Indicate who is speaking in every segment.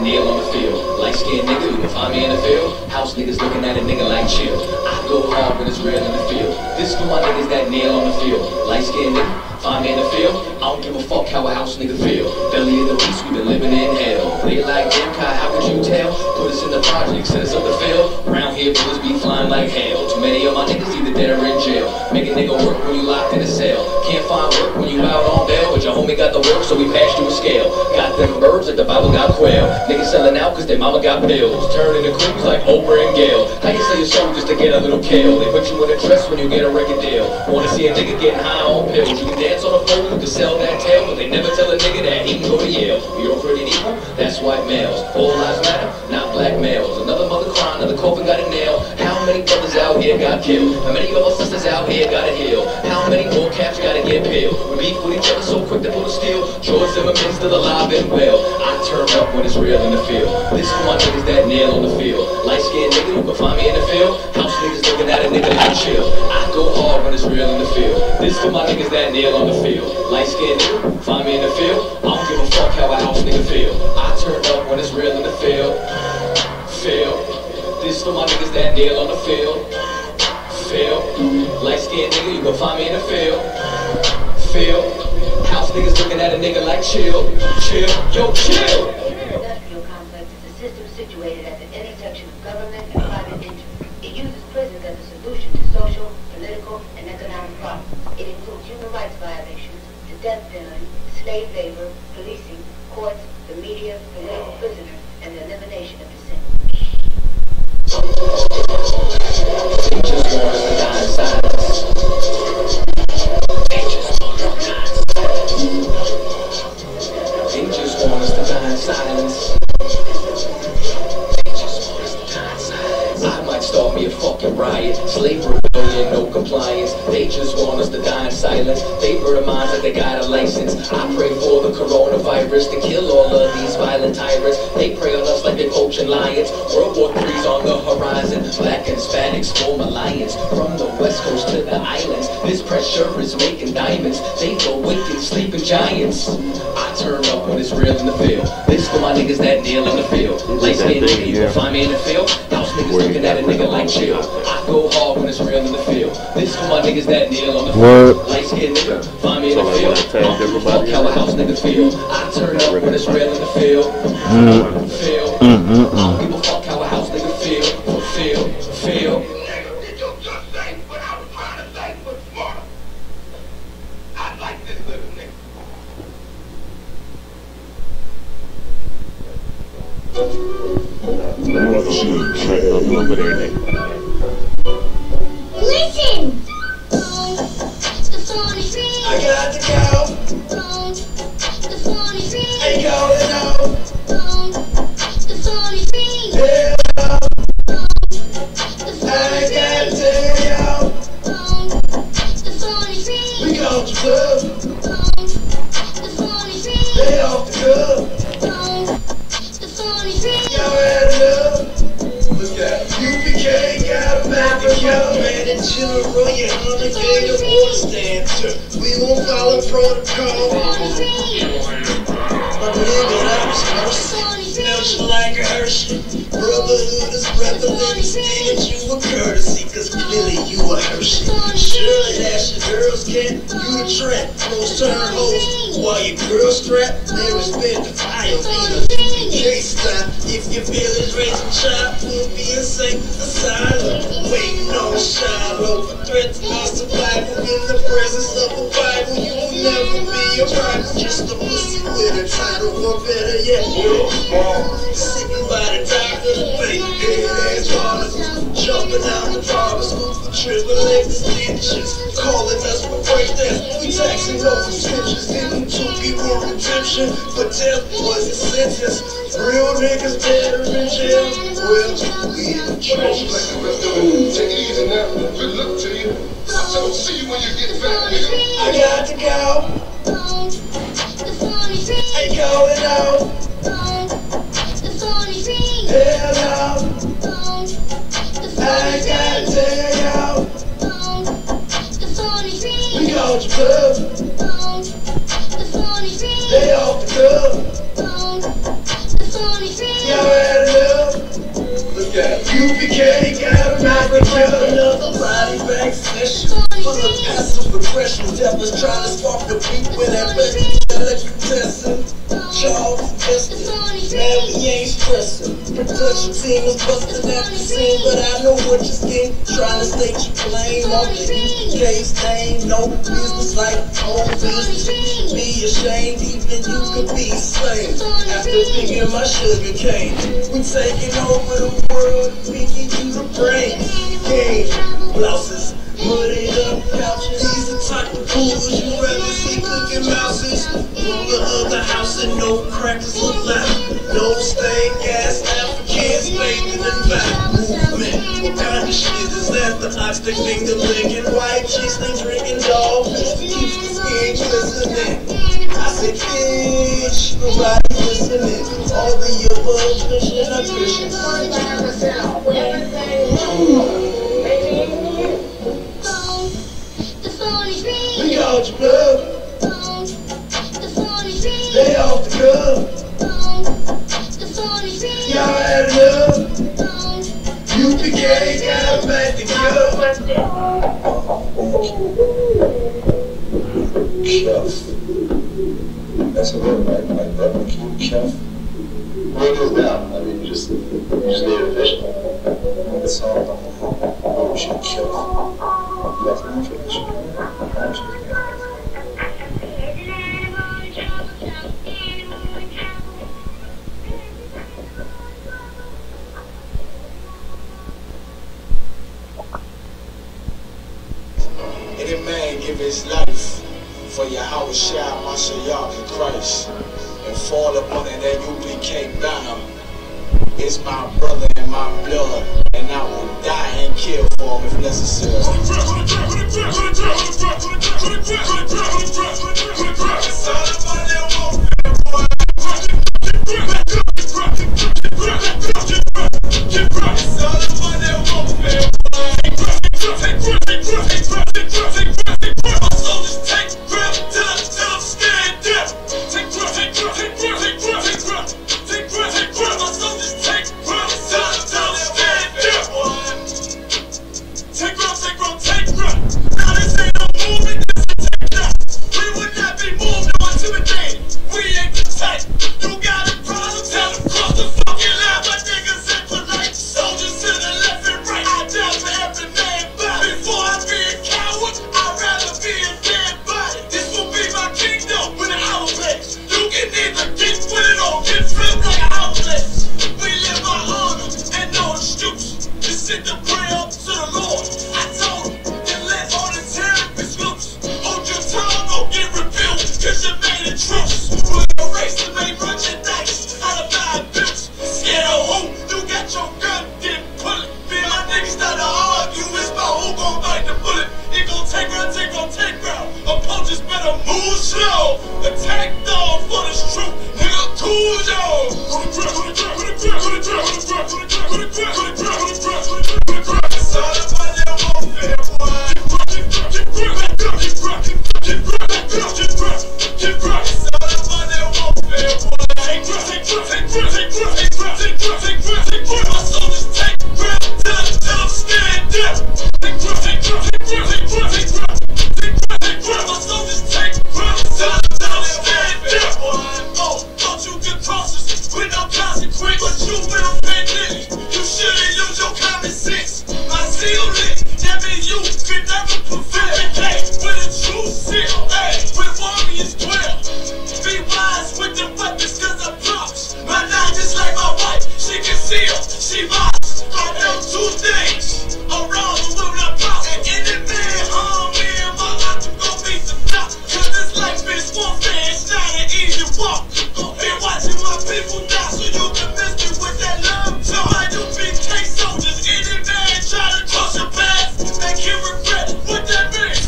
Speaker 1: nail on the field. Light skinned nigga, you can find me in the field. House niggas looking at a nigga like chill. I go hard when it's real in the field. This for my niggas that nail on the field. Light skinned nigga, find me in the field. I don't give a fuck how a house nigga feel. Belly of the beast, we been living in hell. They like, damn Kai, how could you tell? Put us in the project, send us up the field. Around here, bullets be flying like hell. Too many of my niggas either dead or in jail. Make a nigga work when you locked in a cell. Can't find work when you out on bail. But your homie got the work, so we passed you a scale. Got them birds like the Bible got quail. Niggas selling out cause their mama got pills. Turning the creeps like Oprah and Gayle. How you sell your soul just to get a little kale? They put you in a dress when you get a record deal. Wanna see a nigga getting high on pills. You can dance on the phone, you can sell that tail. But they never tell a nigga that he can go to Yale. You're pretty equal, that's white males. All lives matter, not black males. Another mother crying, another coffin got a nail. How many brothers out here got killed? How many of our sisters out here gotta heal? How many more caps gotta get peeled? We beef with each other so quick to pull the steel. George Zimmerman still alive and well. I turn up when it's real in the field. This for my niggas that nail on the field. Light skinned nigga, you can find me in the field. House niggas looking at a nigga like chill. I go hard when it's real in the field. This for my niggas that nail on the field. Light skinned nigga, find me in the field. I don't give a fuck how a house nigga feel. I turn up when it's real in the field. This for my niggas that nail on the field. Light skinned nigga, you can find me in the field. House niggas looking at a nigga like chill. Yo, chill.
Speaker 2: The industrial complex is a system situated at the intersection of government and private interest. It uses prisons as a solution to social, political, and economic problems. It includes human rights violations, the death penalty, slave labor, policing, courts, the media, political prisoners, and the elimination of dissent.
Speaker 1: Slave rebellion, no compliance. They just want us to die in silence. They murder minds like they got a license. I pray for the coronavirus to kill all of these violent tyrants. They prey on us like they're poaching lions. World War III's on the horizon. Black and Hispanics form alliance. From the west coast to the islands, this pressure is making diamonds. They go wicked, sleeping giants. I turn up when it's real in the field. This for my niggas that nail in the field. Light skinned nigga, you can find me in the field. House niggas looking at a nigga like chill. I go hard when it's real in the field. This for my niggas that nail on the field. Light skinned nigga, find me in the field. I don't give a fuck how a house nigga feel. I turn up when it's real in the field. I don't give a fuck how a house nigga feel.
Speaker 3: Listen!
Speaker 4: I got to go. Ain't going out. Hell no. I ain't got to tell y'all. We go to club. They off the club. Y'all had enough. Look at UPK got a back to y'all. Man, and General, you honor, get your voice dancer. We won't follow protocol. My nigga, that was mercy. Smells you like a Hershey. Brotherhood is prevalent. Giving you a courtesy, cause clearly you a Hershey. Surely that's your girl's cat. You a trap, close to her hoes. While your girl strapped, they respect the fire. Need a PK stop. If your feelings raising child, we'll be a safe asylum. Waiting on Shiloh. Threat to our survival in the presence of a Bible. You will never be a rival. Just a pussy with a title, or better yet, sitting by the dock of the bay. Head ass barnacles, jumping out the barber school for triple X stitches. Calling us for breakdowns. We taxing over stitches. Didn't two people redemption, but death was a sentence. Real niggas better in jail. Well, we in the trenches.
Speaker 5: Take it easy now. Good luck to you. I'll see you when you get back, nigga.
Speaker 4: I got to go. Ain't going out. Hell no. I ain't got to tell y'all. We go to club. They off the club. UPK got another body back session full of passive aggression. Devils trying to spark the beat with that electric testing. Charles testing, man, we ain't stressing. Production team is busting at the scene, but I know what you scheme. Trying to state your claim on the UPK's name. No business like home business. You should be ashamed, even you could be slain. After picking my sugar cane, we taking over the world, picking you the brain. Game, blouses, hooded up couches. These the type of coolers you rather see cooking mouses. Ruler of the house and no crackers allowed. No stain gas, Africans bathing in back movement. What kind of shit is that? The ox they finger licking, white cheeks they drinking, dolphins keeps the skin glistening. I said, bitch, nobody listening. All the above, pushing, I'm pushing. We got your blood. Stay off the cuff. Y'all had enough. UPK got them back together.
Speaker 5: Cuff. That's a word, right? Like barbecue, cuff. What is that? I mean, you just need a vision. It's all about the ocean cuff. Nothing finished.
Speaker 4: Any man give his life for Yahweh Shah, Mashiach, and Christ, and fall upon it that UPK banner. It's my brother and my blood, and I will die and kill for him if necessary.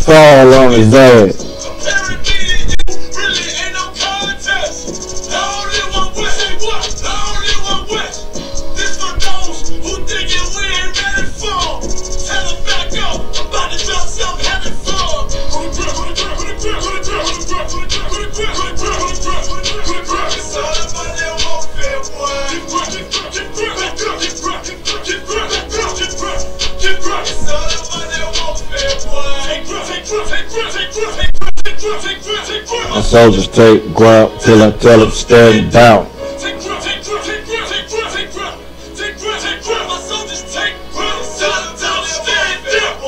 Speaker 3: How long is that? soldiers take ground till I tell them stand down.
Speaker 4: Take ground, take ground, take ground, take ground, take ground, take ground, take ground. My soldiers take ground, tell them stand down.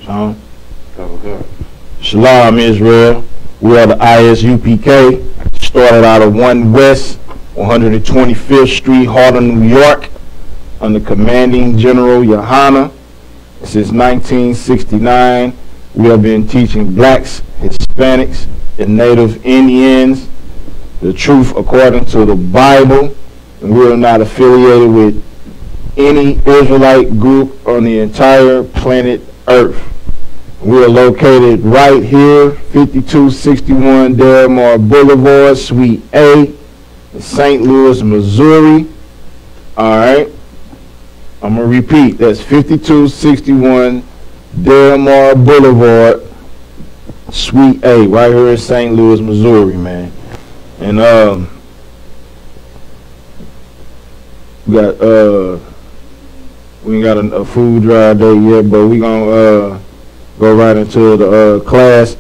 Speaker 3: Sean? Shalom, Israel. We are the ISUPK. Started out of 1 West, 125th Street, Harlem, New York, under commanding General Yohana. Since 1969, we have been teaching blacks, Hispanics, and Native Indians the truth according to the Bible. And we are not affiliated with any Israelite group on the entire planet Earth. We are located right here, 5261 Delmar Boulevard, Suite A, in St. Louis, Missouri. All right. I'm going to repeat. That's 5261 Delmar Boulevard, Suite A, right here in St. Louis, Missouri, man. And we ain't got a food drive day yet, but we gonna go right into the class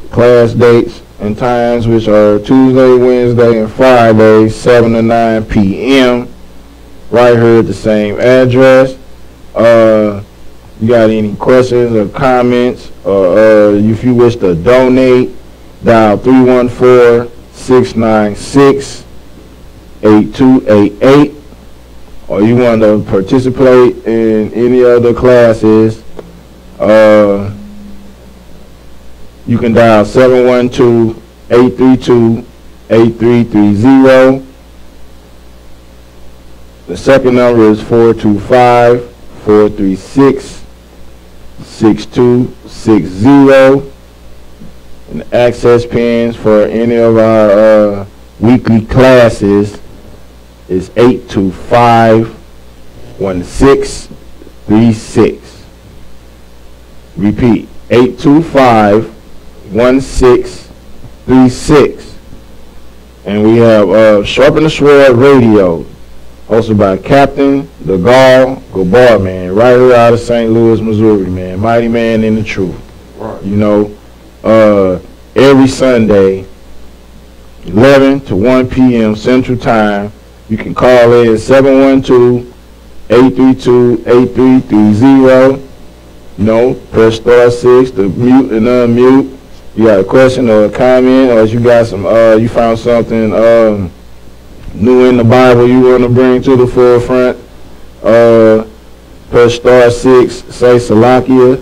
Speaker 3: dates and times, which are Tuesday, Wednesday, and Friday, 7 to 9 p.m. right here at the same address. You got any questions or comments, or if you wish to donate, dial 314-696-8288. Or you want to participate in any other classes, you can dial 712-832-8330. The second number is 425-436-6260. And the access pins for any of our weekly classes is 825-1636. Repeat, 825-1636. And we have Sharpen the Sword Radio, hosted by Captain DeGaulle Gabar, man, right here out of St. Louis, Missouri, man. Mighty man in the truth. Right. You know, every Sunday, 11 to 1 p.m. Central Time. You can call in 712-832-8330. You know, press *6 to mute and unmute. You got a question or a comment, or you got some, you found something new in the Bible you want to bring to the forefront. Press *6, say Salakia.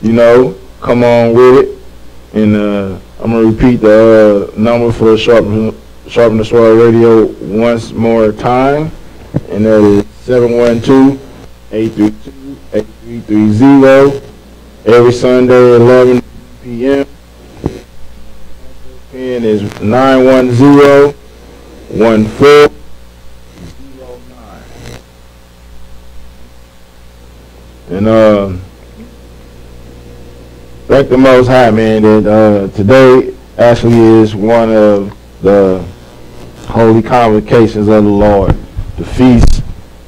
Speaker 3: You know, come on with it. And I'm gonna repeat the number for Sharpen the Sword Radio once more time, and that is 712-832-8330. Every Sunday at 11 p.m. Pin is 910-1409. And thank the Most High, man, that today actually is one of the holy convocations of the Lord, the Feast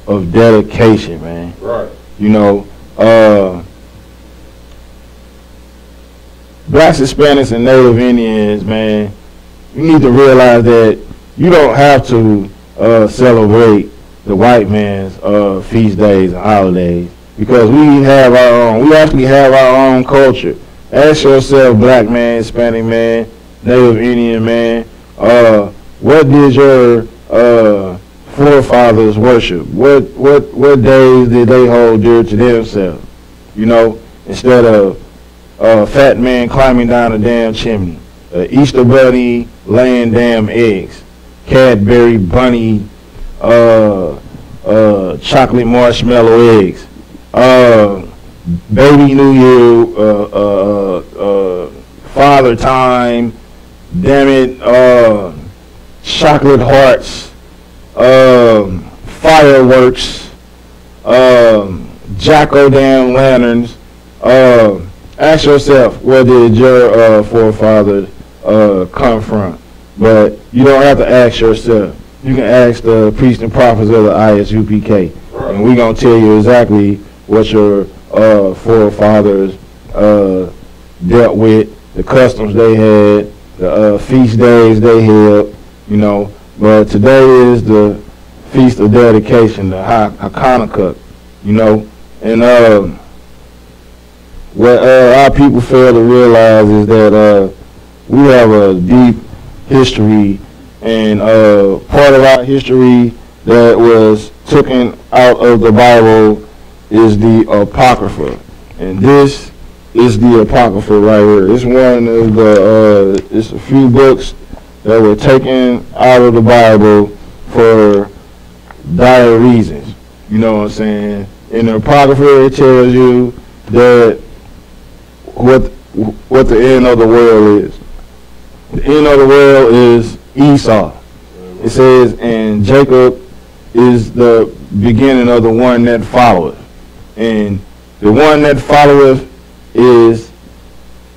Speaker 3: of Dedication, man. Right. You know, blacks, Hispanics, and Native Indians, man, you need to realize that you don't have to celebrate the white man's feast days and holidays, because we have our own. We actually have our own culture. Ask yourself, black man, Hispanic man, Native Indian man, what did your forefathers worship? What days did they hold dear to themselves? You know, instead of fat man climbing down a damn chimney, Easter bunny laying damn eggs, Cadbury bunny chocolate marshmallow eggs, baby New Year, Father Time, damn it, chocolate hearts, fireworks, jack-o'-damn lanterns. Ask yourself, what did your forefathers come from. But you don't have to ask yourself. You can ask the priests and prophets of the ISUPK, and we're going to tell you exactly what your forefathers dealt with, the customs they had, the feast days they held, you know. But today is the Feast of Dedication, the Hanukkah, you know. And what our people fail to realize is that we have a deep history, and part of our history that was taken out of the Bible is the Apocrypha. And this is the Apocrypha right here. It's one of the, it's a few books that were taken out of the Bible for dire reasons. You know what I'm saying? In the Apocrypha, it tells you that what the end of the world is. The end of the world is Esau. It says, and Jacob is the beginning of the one that followeth. And the one that followeth is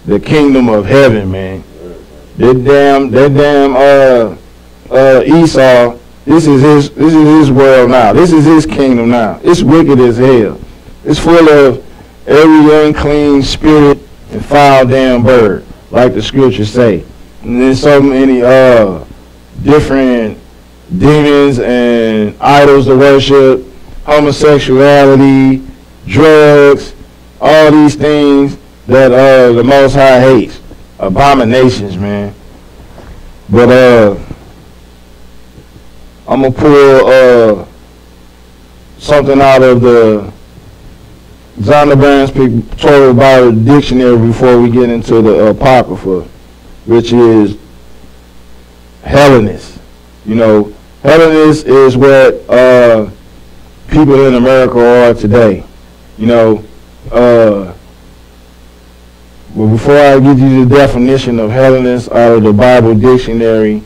Speaker 3: the kingdom of heaven, man. That damn Esau, this is his world now. This is his kingdom now. It's wicked as hell. It's full of every unclean spirit and foul damn bird, like the scriptures say. And there's so many different demons and idols to worship, homosexuality, drugs, all these things that the Most High hates. Abominations, man. But I'm gonna pull something out of the Zondervan's Pictorial Bible Dictionary before we get into the Apocrypha, which is Hellenist. You know, Hellenist is what people in America are today. You know, but before I give you the definition of Hellenist out of the Bible Dictionary,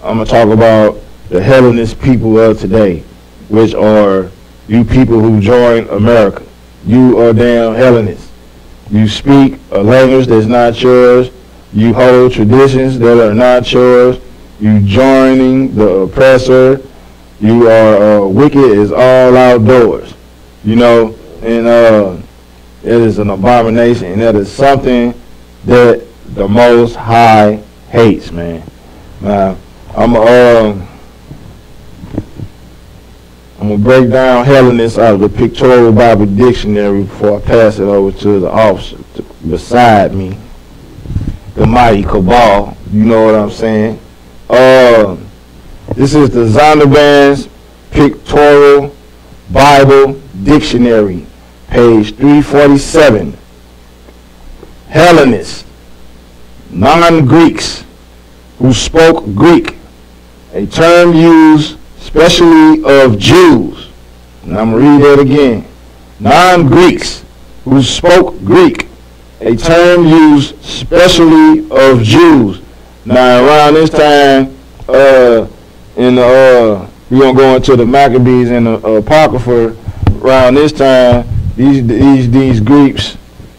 Speaker 3: I'm going to talk about the Hellenist people of today, which are you people who joined America. You are damn Hellenists. You speak a language that's not yours. You hold traditions that are not yours. You joining the oppressor. You are wicked as all outdoors. You know, and it is an abomination, and that is something that the Most High hates, man. Now, I'm gonna break down Hellenist out of the Pictorial Bible Dictionary before I pass it over to the officer beside me, the mighty Cabal. You know what I'm saying? This is the Zondervan's Pictorial Bible Dictionary, page 347. Hellenists, non-Greeks who spoke Greek, a term used especially of Jews. And I'm going to read that again. Non-Greeks who spoke Greek, a term used especially of Jews. Now around this time, we're going to go into the Maccabees and the Apocrypha. Around this time, these Greeks,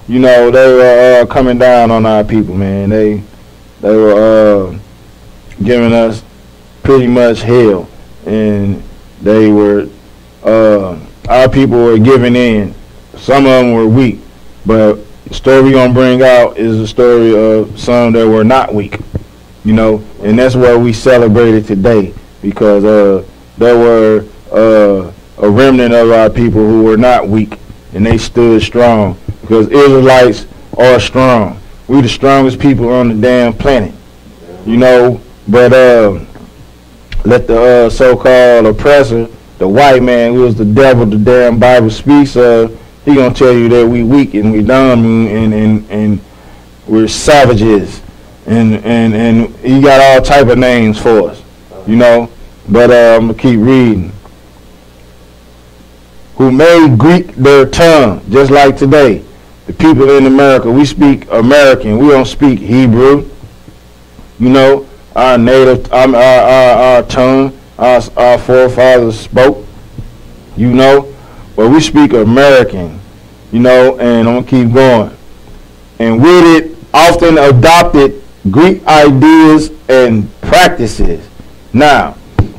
Speaker 3: you know, they were coming down on our people, man. They were giving us pretty much hell, and they were our people were giving in. Some of them were weak, but the story we're gonna bring out is the story of some that were not weak, you know, and that's what we celebrated today, because there were a remnant of our people who were not weak, and they stood strong, because Israelites are strong. We the strongest people on the damn planet, you know. But let the so-called oppressor, the white man, who is the devil the damn Bible speaks of, he gonna tell you that we weak and we dumb and we're savages, and he got all type of names for us, you know. But I'm gonna keep reading. Who made Greek their tongue, just like today. The people in America, we speak American. We don't speak Hebrew. You know, our native, our tongue, our forefathers spoke. You know, but we speak American. You know, and I'm gonna keep going. And with it, often adopted Greek ideas and practices. Now,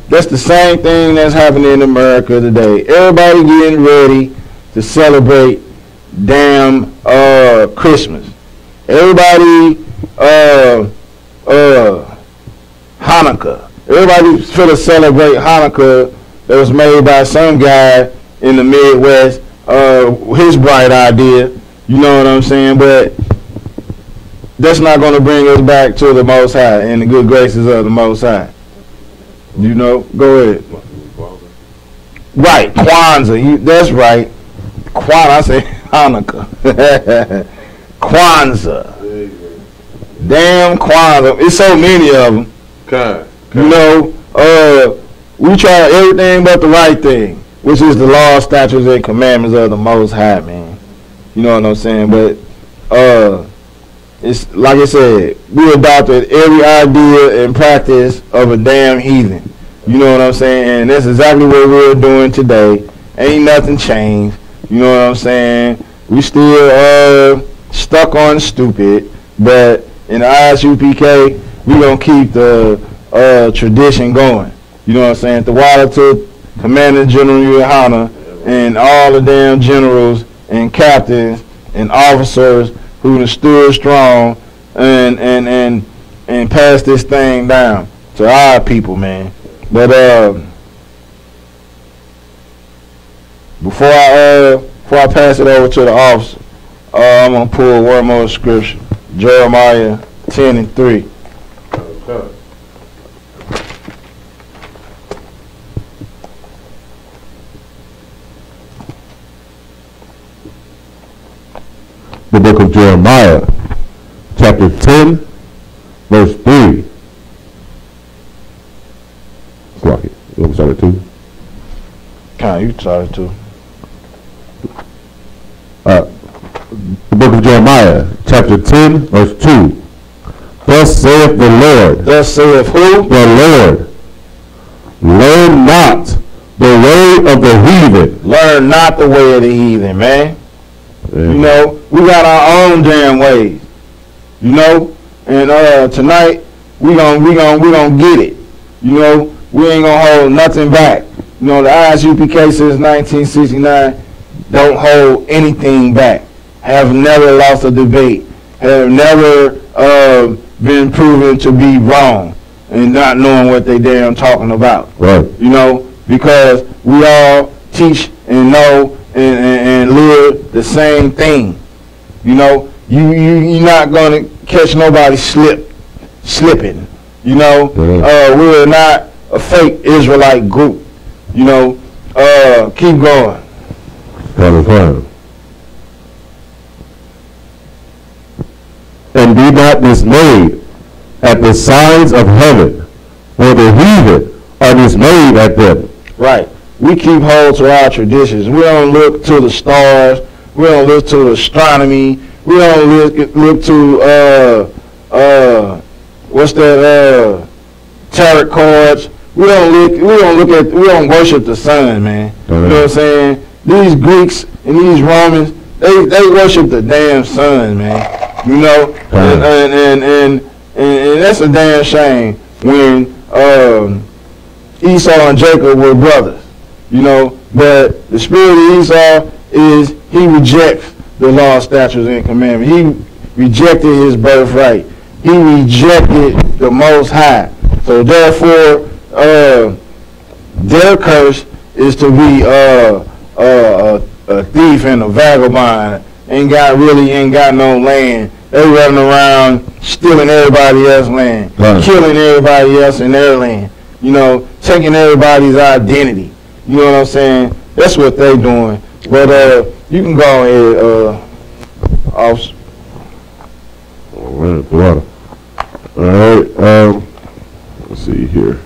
Speaker 3: that's the same thing that's happening in America today. Everybody getting ready to celebrate damn Christmas. Everybody Hanukkah. Everybody's finna celebrate Hanukkah that was made by some guy in the Midwest. His bright idea. You know what I'm saying? But that's not going to bring us back to the Most High and the good graces of the Most High. You know? Go ahead. Right. Kwanzaa. That's right. I say Hanukkah. Kwanzaa. Damn Kwanzaa. It's so many of them.
Speaker 6: God.
Speaker 3: You know, we try everything but the right thing, which is the law, statutes, and commandments of the Most High, man. You know what I'm saying? But it's like I said, we adopted every idea and practice of a damn heathen. You know what I'm saying? And that's exactly what we're doing today. Ain't nothing changed. You know what I'm saying? We still stuck on stupid, but in the ISUPK, we gonna keep the tradition going. You know what I'm saying? The water to Commander General Yohana and all the damn generals and captains and officers who done stood strong and passed this thing down to our people, man. But before I pass it over to the officer, I'm gonna pull one more scripture, Jeremiah 10:3.
Speaker 6: Okay.
Speaker 7: The book of Jeremiah, chapter 10, verse 3. Rock it. You want me to start it too?
Speaker 3: You started to.
Speaker 7: The book of Jeremiah, chapter 10, verse 2. Thus saith the Lord.
Speaker 3: Thus saith who?
Speaker 7: The Lord. Learn not the way of the heathen.
Speaker 3: Learn not the way of the heathen, man. You know, we got our own damn ways. You know, and tonight we gonna get it. You know, we ain't gonna hold nothing back. You know, the ISUPK since 1969 don't hold anything back. Have never lost a debate. Have never been proven to be wrong and not knowing what they damn talking about.
Speaker 7: Right.
Speaker 3: You know, because we all teach and know and live the same thing. You know, you're not gonna catch nobody slipping. You know, we're not a fake Israelite group. You know, keep going.
Speaker 7: And be not dismayed at the signs of heaven, for the heathen are dismayed at them.
Speaker 3: Right. We keep hold to our traditions. We don't look to the stars. We don't look to astronomy. We don't look to what's that tarot cards. We don't worship the sun, man. You know what I'm saying? These Greeks and these Romans, they worship the damn sun, man. You know, and that's a damn shame when Esau and Jacob were brothers. You know, but the spirit of Esau is he rejects the law, statutes, and commandments. He rejected his birthright. He rejected the Most High. So therefore, their curse is to be a thief and a vagabond. Ain't got no land. They running around stealing everybody else's land, killing everybody else in their land. You know, taking everybody's identity. You know what I'm saying? That's what they doing. But you can go ahead, officer.
Speaker 7: All right. Let's see here.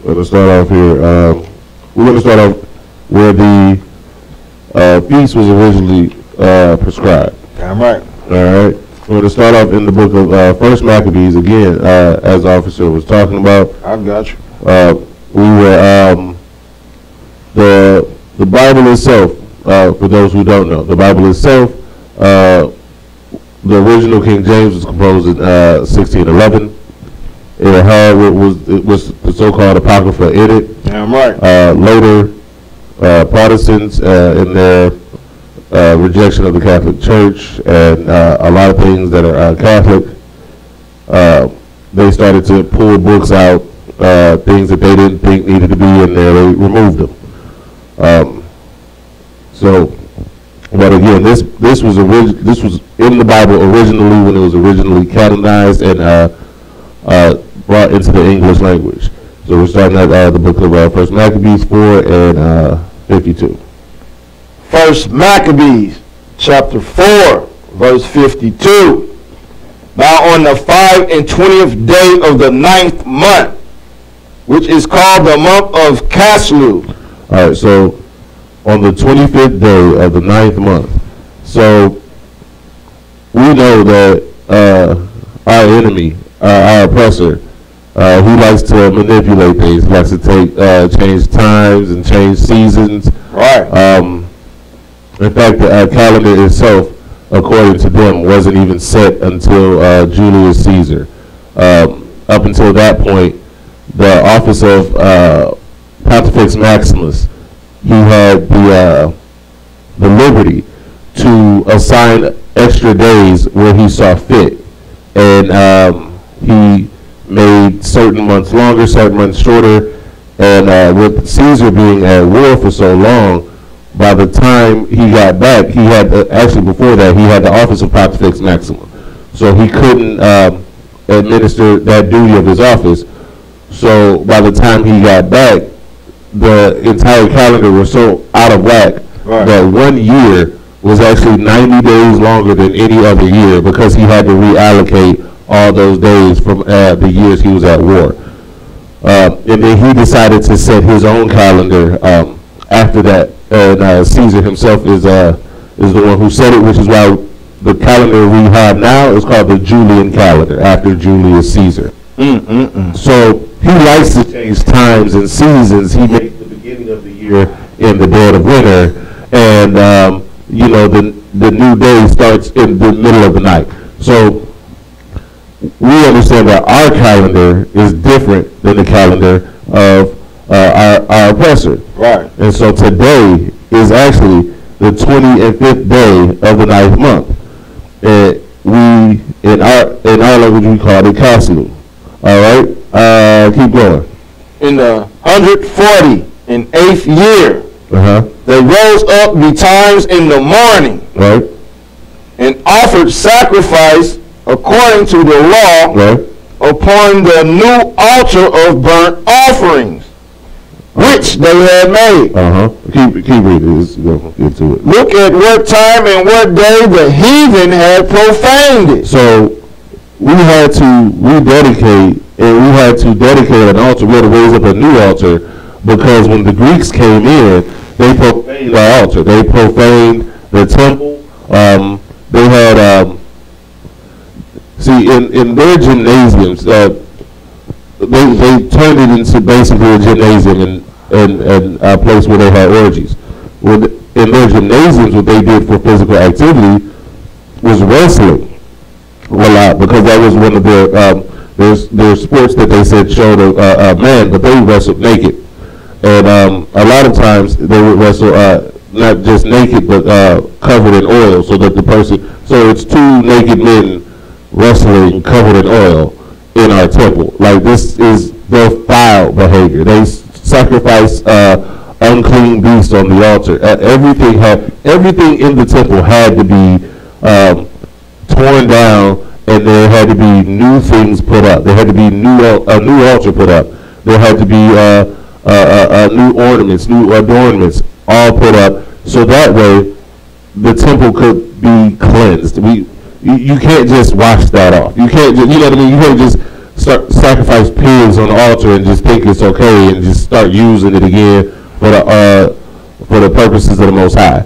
Speaker 7: Let's start off here. We're going to start off where the feast was originally prescribed.
Speaker 3: Damn right.
Speaker 7: All right. We're going to start off in the book of First Maccabees again, as the officer was talking about.
Speaker 3: I got you.
Speaker 7: We were the Bible itself. For those who don't know, the Bible itself the original King James was composed in 1611. It had what was the so-called Apocrypha in it.
Speaker 3: Damn right.
Speaker 7: Later, Protestants in their rejection of the Catholic Church and a lot of things that are Catholic, they started to pull books out, things that they didn't think needed to be in there. They removed them. But again, this was in the Bible originally when it was originally canonized and brought into the English language. So we're starting at the book of First Maccabees 4 and 52.
Speaker 3: First Maccabees, chapter 4, verse 52. Now on the 25th day of the 9th month, which is called the month of Caslu.
Speaker 7: All right, so on the 25th day of the 9th month. So we know that our enemy, our oppressor, he likes to manipulate things. He likes to change times and change seasons.
Speaker 3: Right.
Speaker 7: In fact, the calendar itself, according to them, wasn't even set until Julius Caesar. Up until that point, the office of Pontifex Maximus, he had the liberty to assign extra days where he saw fit, and he made certain months longer, certain months shorter, and with Caesar being at war for so long, by the time he got back, he had actually before that he had the office of Pontifex Maximus, so he couldn't administer that duty of his office. So by the time he got back, the entire calendar was so out of whack that 1 year was actually 90 days longer than any other year because he had to reallocate all those days from the years he was at war. And then he decided to set his own calendar after that. And Caesar himself is the one who set it, which is why the calendar we have now is called the Julian calendar, after Julius Caesar. So he likes to change times and seasons. He makes the beginning of the year in the dead of winter, and the new day starts in the middle of the night. So we understand that our calendar is different than the calendar of our oppressor.
Speaker 3: Right.
Speaker 7: And so today is actually the 25th day of the 9th month. We in our language we call it Caslu. All right, keep going.
Speaker 3: In the 148th year, they rose up betimes in the morning,
Speaker 7: right,
Speaker 3: and offered sacrifice according to the law,
Speaker 7: right,
Speaker 3: upon the new altar of burnt offerings, which they had made.
Speaker 7: Keep reading. Let's go into it.
Speaker 3: Look at what time and what day the heathen had profaned it.
Speaker 7: So we had to rededicate, and we had to dedicate an altar. We had to raise up a new altar because when the Greeks came in, they profaned the altar. They profaned the temple. They had, in their gymnasiums, they turned it into basically a gymnasium and a place where they had orgies. In their gymnasiums, what they did for physical activity was wrestling a lot, because that was one of their sports that they said showed a man, but they wrestled naked. And a lot of times they would wrestle not just naked, but covered in oil, so that the person, so it's two naked men wrestling covered in oil in our temple. Like, this is their foul behavior. They sacrifice unclean beasts on the altar. Everything in the temple had to be torn down, and there had to be new things put up. There had to be a new altar put up. There had to be new ornaments, new adornments, all put up, so that way the temple could be cleansed. You can't just wash that off. You can't just, you know what I mean? You can't just sacrifice pigs on the altar and just think it's okay and just start using it again for the purposes of the Most High.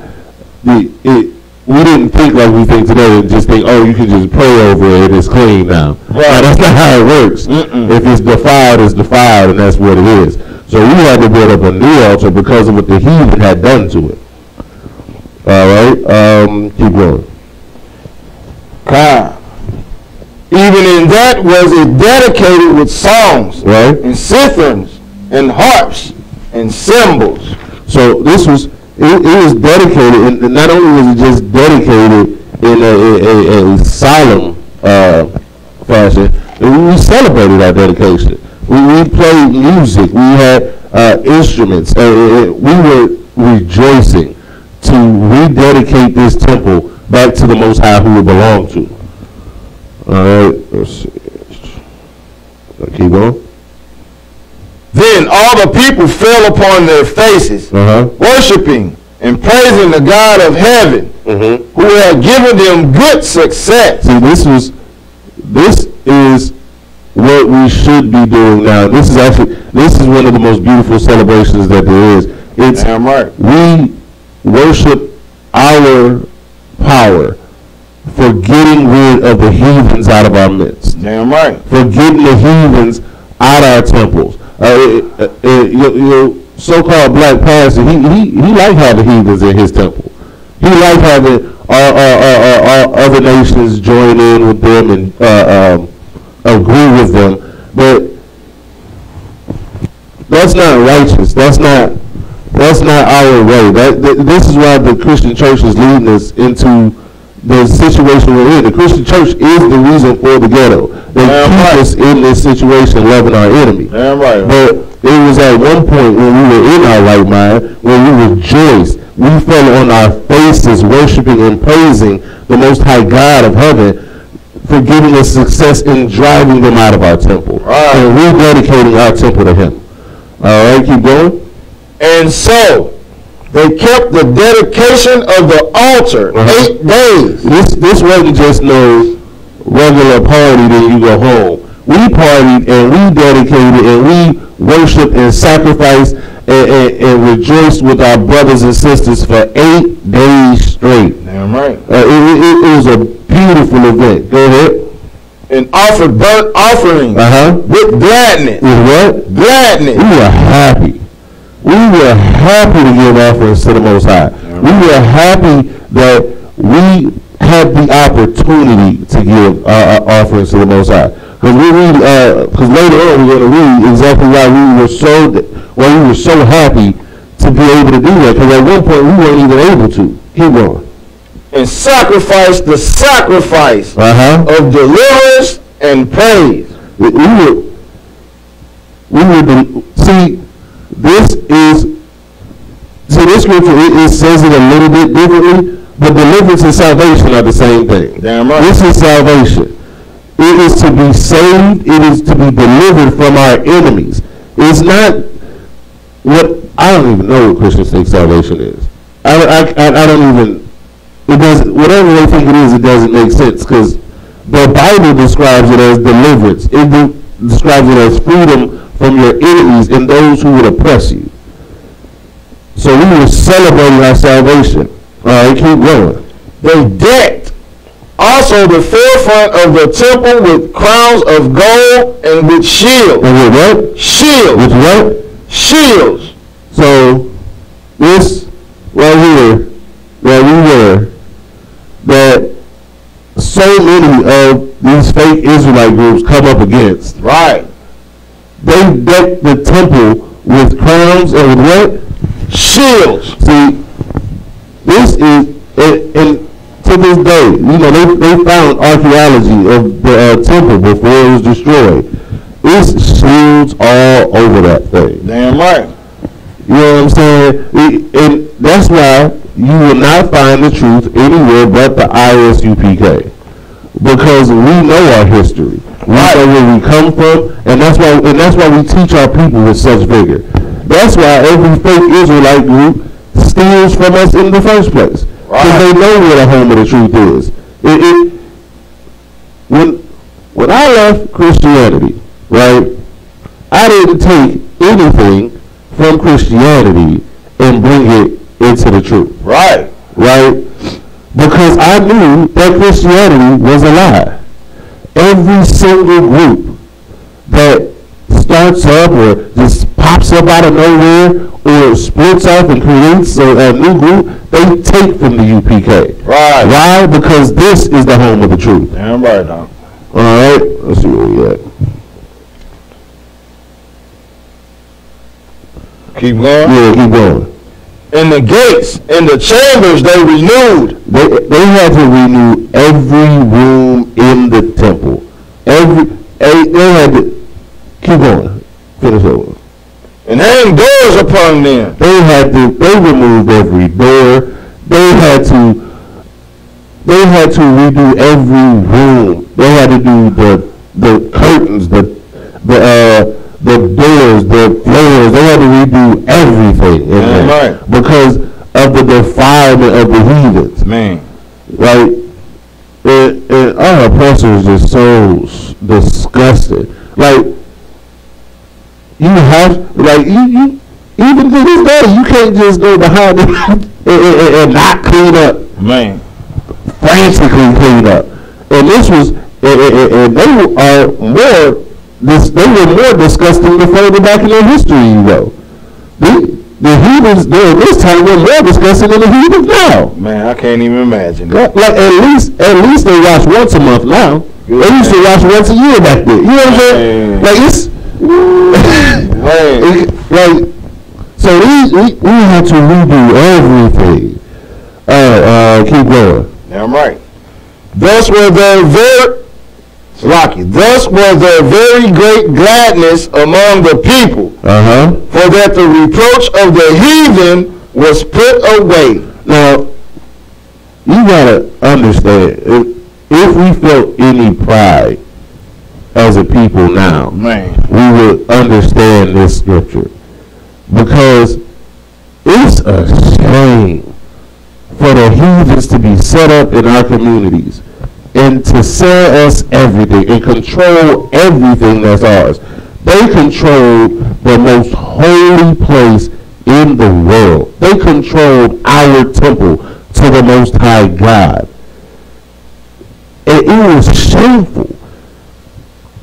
Speaker 7: We didn't think like we think today and just think, oh, you can just pray over it, it's clean now. Right. That's not how it works. If it's defiled, and that's what it is. So we had to build up a new altar because of what the heathen had done to it. All right, keep going.
Speaker 3: Even in that was it dedicated with songs,
Speaker 7: right?
Speaker 3: And citherns and harps and cymbals.
Speaker 7: So this was it was dedicated, and not only was it just dedicated in a solemn fashion, we celebrated our dedication. We played music. We had instruments. We were rejoicing to rededicate this temple back to the Most High, who it belonged to. All right, let's see. Keep going.
Speaker 3: Then all the people fell upon their faces, worshiping and praising the God of heaven, who had given them good success.
Speaker 7: See, this is what we should be doing now. This is one of the most beautiful celebrations that there is. It's
Speaker 3: damn right.
Speaker 7: We worship our power for getting rid of the heathens out of our midst.
Speaker 3: Damn right.
Speaker 7: For getting the heathens out of our temples. Your so-called black pastor, he liked having heathens in his temple. He liked having our other nations join in with them and agree with them. But that's not righteous. That's not our way. This is why the Christian church is leading us into the situation we're in. The Christian church is the reason for the ghetto. They keep us in this situation, loving our enemy.
Speaker 3: Damn right.
Speaker 7: But it was at one point when we were in our right mind, when we rejoiced, we fell on our faces, worshiping and praising the Most High God of heaven for giving us success in driving them out of our temple. And rededicating our temple to Him. All right, keep going.
Speaker 3: And so they kept the dedication of the altar 8 days.
Speaker 7: This wasn't just no regular party, then you go home. We partied and we dedicated and we worshiped and sacrificed and rejoiced with our brothers and sisters for 8 days straight.
Speaker 3: Damn right.
Speaker 7: It was a beautiful event. Go ahead.
Speaker 3: And offered burnt offerings with gladness.
Speaker 7: With what?
Speaker 3: Gladness.
Speaker 7: We were happy. We were happy to give offerings to the Most High. We were happy that we had the opportunity to give offerings to the Most High. Because later on we're going to read exactly why we were so happy to be able to do that. Because at one point we weren't even able to. Keep going.
Speaker 3: And sacrifice the sacrifice of deliverance and praise.
Speaker 7: This scripture, it says it a little bit differently, but deliverance and salvation are the same thing.
Speaker 3: Damn right.
Speaker 7: This is salvation. It is to be saved. It is to be delivered from our enemies. It's not I don't even know what Christians think salvation is. I don't even, it doesn't, whatever they think it is, it doesn't make sense, because the Bible describes it as deliverance. It describes it as freedom from your enemies and those who would oppress you. So we were celebrating our salvation. All right, keep going.
Speaker 3: They decked also the forefront of the temple with crowns of gold and with shields.
Speaker 7: And with what?
Speaker 3: Shields.
Speaker 7: With what?
Speaker 3: Shields.
Speaker 7: So this right here, that we were, that so many of these fake Israelite groups come up against.
Speaker 3: Right.
Speaker 7: They decked the temple with crowns and with what?
Speaker 3: Shields.
Speaker 7: See, this is, and to this day, they found archaeology of the temple before it was destroyed. It's shields all over that thing.
Speaker 3: Damn right.
Speaker 7: You know what I'm saying? And that's why you will not find the truth anywhere but the ISUPK. Because we know our history. We know where we come from, and that's why we teach our people with such vigor. That's why every fake Israelite group steals from us in the first place. Because they know where the home of the truth is. When I left Christianity, right, I didn't take anything from Christianity and bring it into the truth.
Speaker 3: Right.
Speaker 7: Right? Because I knew that Christianity was a lie. Every single group that starts up or just pops up out of nowhere or splits off and creates a new group, they take from the UPK.
Speaker 3: Right.
Speaker 7: Why? Because this is the home of the truth.
Speaker 3: Damn right, dog.
Speaker 7: All right, let's see where we at.
Speaker 3: Keep going.
Speaker 7: Yeah, keep going.
Speaker 3: In the gates, in the chambers, they renewed.
Speaker 7: They had to renew every room in the temple. They had to keep going. Finish over.
Speaker 3: And hang doors upon them.
Speaker 7: They removed every door. They had to redo every room. They had to do the curtains, the doors, the floors. They had to redo everything in there.
Speaker 3: Right.
Speaker 7: Because of the defilement of the heathens.
Speaker 3: Man.
Speaker 7: Right? And our oppressors is so disgusted. Like, you have, like, you even to this day, you can't just go behind it and not clean up.
Speaker 3: Man.
Speaker 7: Frantically clean up. And this was, and they were more disgusting the further back in their history you go. The heathens during this time were more disgusting than the heathens now.
Speaker 3: Man, I can't even imagine.
Speaker 7: Like at least they watch once a month now.
Speaker 3: Good
Speaker 7: they used to watch once a year back then. You know what I'm saying? Like it's like so we had to redo everything. Keep going.
Speaker 3: Damn right. Thus was there very great gladness among the people. For that the reproach of the heathen was put away.
Speaker 7: Now, you gotta understand, if we felt any pride as a people now,
Speaker 3: man,
Speaker 7: we would understand this scripture. Because it's a shame for the heathens to be set up in our communities and to sell us everything and control everything that's ours. They control the most holy place in the world. They controlled our temple to the Most High God. And it was shameful.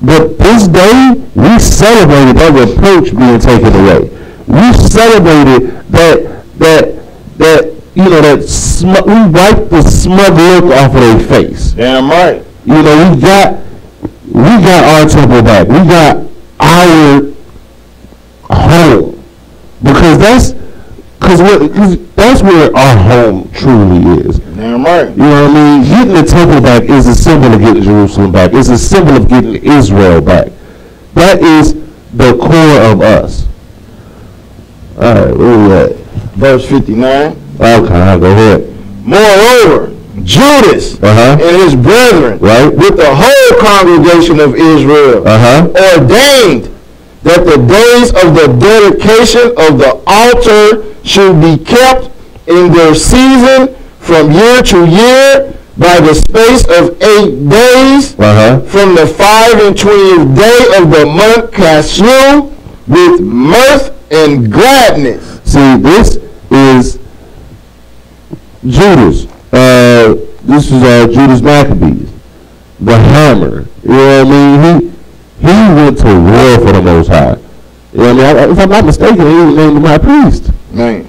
Speaker 7: But this day, we celebrated that reproach being taken away. We celebrated that we wiped the smug look off of their face.
Speaker 3: Damn right.
Speaker 7: You know, we got our temple back. We got our home. Because that's where our home truly is.
Speaker 3: Damn right.
Speaker 7: You know what I mean? Getting the temple back is a symbol of getting Jerusalem back. It's a symbol of getting Israel back. That is the core of us. All right, where we at?
Speaker 3: Verse 59.
Speaker 7: Okay, go ahead.
Speaker 3: Moreover, Judas and his brethren, with the whole congregation of Israel, ordained that the days of the dedication of the altar should be kept in their season from year to year by the space of 8 days from the 25th day of the month Cashew with mirth and gladness.
Speaker 7: See, this is Judas. This is Judas Maccabees, the hammer. You know what I mean? He went to war for the Most High. You know what I mean? If I'm not mistaken, he was named the high priest.
Speaker 3: Man,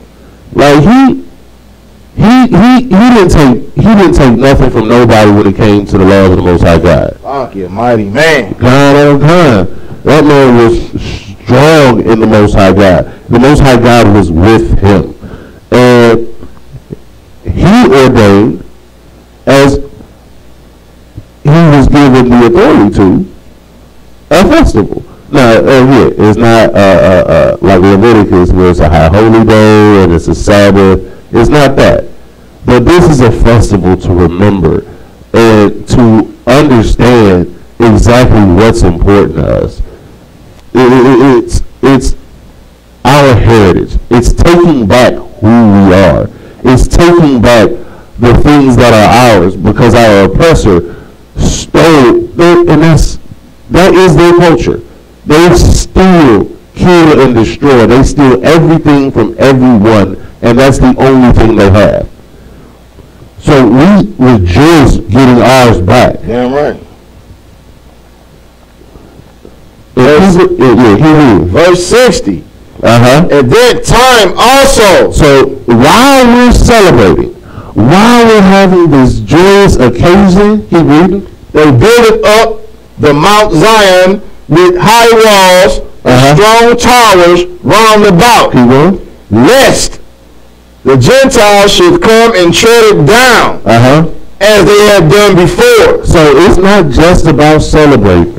Speaker 7: like he didn't take nothing from nobody when it came to the laws of the Most High God.
Speaker 3: Fuck you, mighty man.
Speaker 7: God on time. That man was strong in the Most High God. The Most High God was with him. And he ordained, as he was given the authority to, a festival. Now, it's not like Leviticus where it's a high holy day and it's a Sabbath. It's not that. But this is a festival to remember and to understand exactly what's important to us. It's our heritage. It's taking back who we are. It's taking back the things that are ours because our oppressor stole, and that is their culture. They steal, kill, and destroy. They steal everything from everyone, and that's the only thing they have. So we rejoice getting ours back.
Speaker 3: Damn right.
Speaker 7: Verse
Speaker 3: 60. At that time also.
Speaker 7: So while we're celebrating, while we're having this joyous occasion, keep reading,
Speaker 3: they built up the Mount Zion with high walls and strong towers round about.
Speaker 7: Keep going.
Speaker 3: Lest the Gentiles should come and tread it down as they had done before.
Speaker 7: So it's not just about celebrating.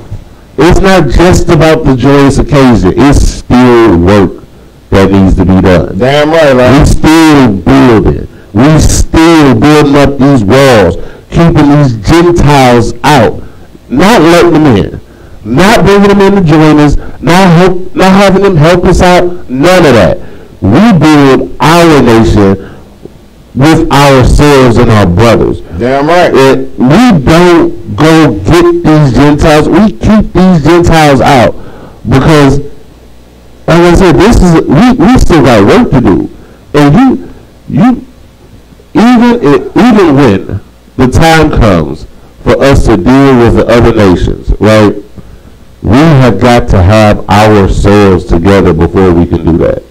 Speaker 7: It's not just about the joyous occasion. It's still work that needs to be done.
Speaker 3: Damn right, man.
Speaker 7: We still building. We still building up these walls, keeping these Gentiles out, not letting them in, not bringing them in to join us, not having them help us out, none of that. We build our nation with ourselves and our brothers.
Speaker 3: Damn right.
Speaker 7: We don't go get these Gentiles. We keep these Gentiles out because, like I said, we still got work to do. And even when the time comes for us to deal with the other nations, right? We have got to have ourselves together before we can do that.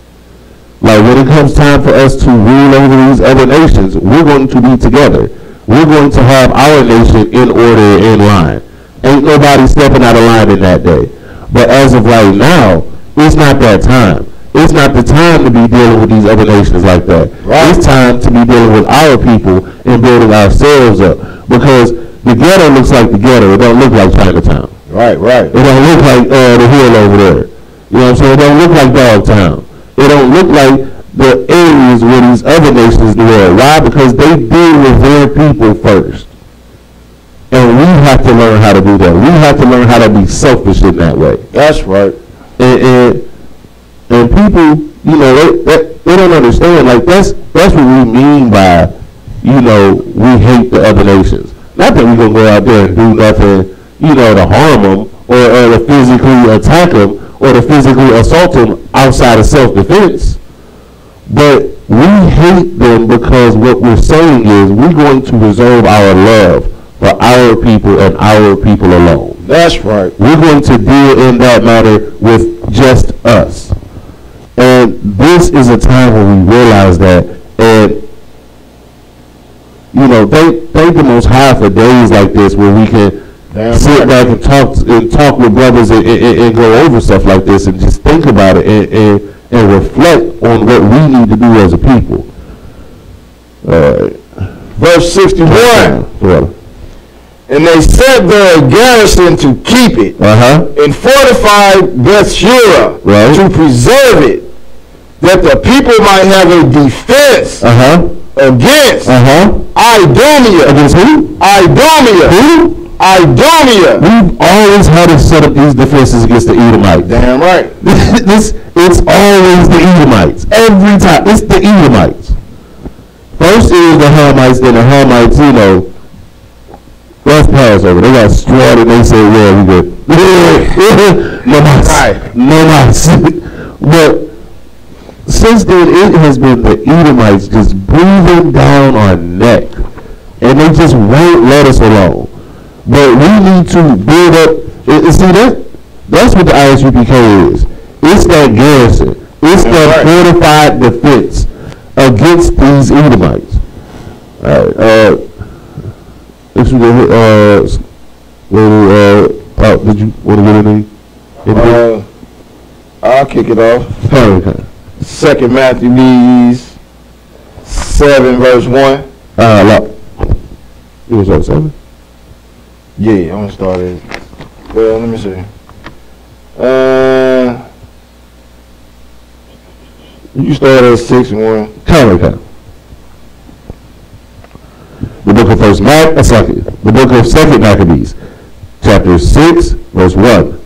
Speaker 7: Like when it comes time for us to rule over these other nations, we're going to be together. We're going to have our nation in order, in line. Ain't nobody stepping out of line in that day. But as of right now, it's not that time. It's not the time to be dealing with these other nations like that. Right. It's time to be dealing with our people and building ourselves up. Because the ghetto looks like the ghetto. It don't look like Chinatown.
Speaker 3: Right.
Speaker 7: It don't look like the hill over there. You know what I'm saying? It don't look like Dogtown. It don't look like the areas where these other nations dwell. Why? Because they deal with their people first. And we have to learn how to do that. We have to learn how to be selfish in that way.
Speaker 3: That's right.
Speaker 7: And people, you know, they don't understand. Like, that's what we mean by, you know, we hate the other nations. Not that we're going to go out there and do nothing, you know, to harm them or to physically attack them or to physically assault them outside of self-defense. But we hate them because what we're saying is we're going to reserve our love for our people and our people alone.
Speaker 3: That's right.
Speaker 7: We're going to deal in that matter with just us. And this is a time when we realize that. And, you know, thank the Most High for days like this where we can sit back and talk with brothers and go over stuff like this and just think about it and reflect on what we need to do as a people.
Speaker 3: Verse 61. And they set their garrison to keep it, and fortified Bethshura to preserve it, that the people might have a defense against Idumea. Against who? Idumea.
Speaker 7: Who?
Speaker 3: Idumea.
Speaker 7: We've always had to set up these defenses against the Edomites.
Speaker 3: Damn right.
Speaker 7: It's always the Edomites. Every time. It's the Edomites. First it was the Hamites, then the Hamites, you know, that's Passover. They got straw and they say, yeah, we good. No mice. But since then, it has been the Edomites just breathing down our neck. And they just won't let us alone. But we need to build up, see, that's what the ISUPK is. It's that garrison. It's that fortified defense against these Edomites. All right. Did you want to get anything?
Speaker 3: I'll kick it off.
Speaker 7: Okay.
Speaker 3: 2 Maccabees 7 verse 1.
Speaker 7: You was at 7?
Speaker 3: Yeah, I'm gonna start it. Well, let me see. You started at 6 and 1.
Speaker 7: Okay. The book of the book of 2 Maccabees, chapter 6, verse 1.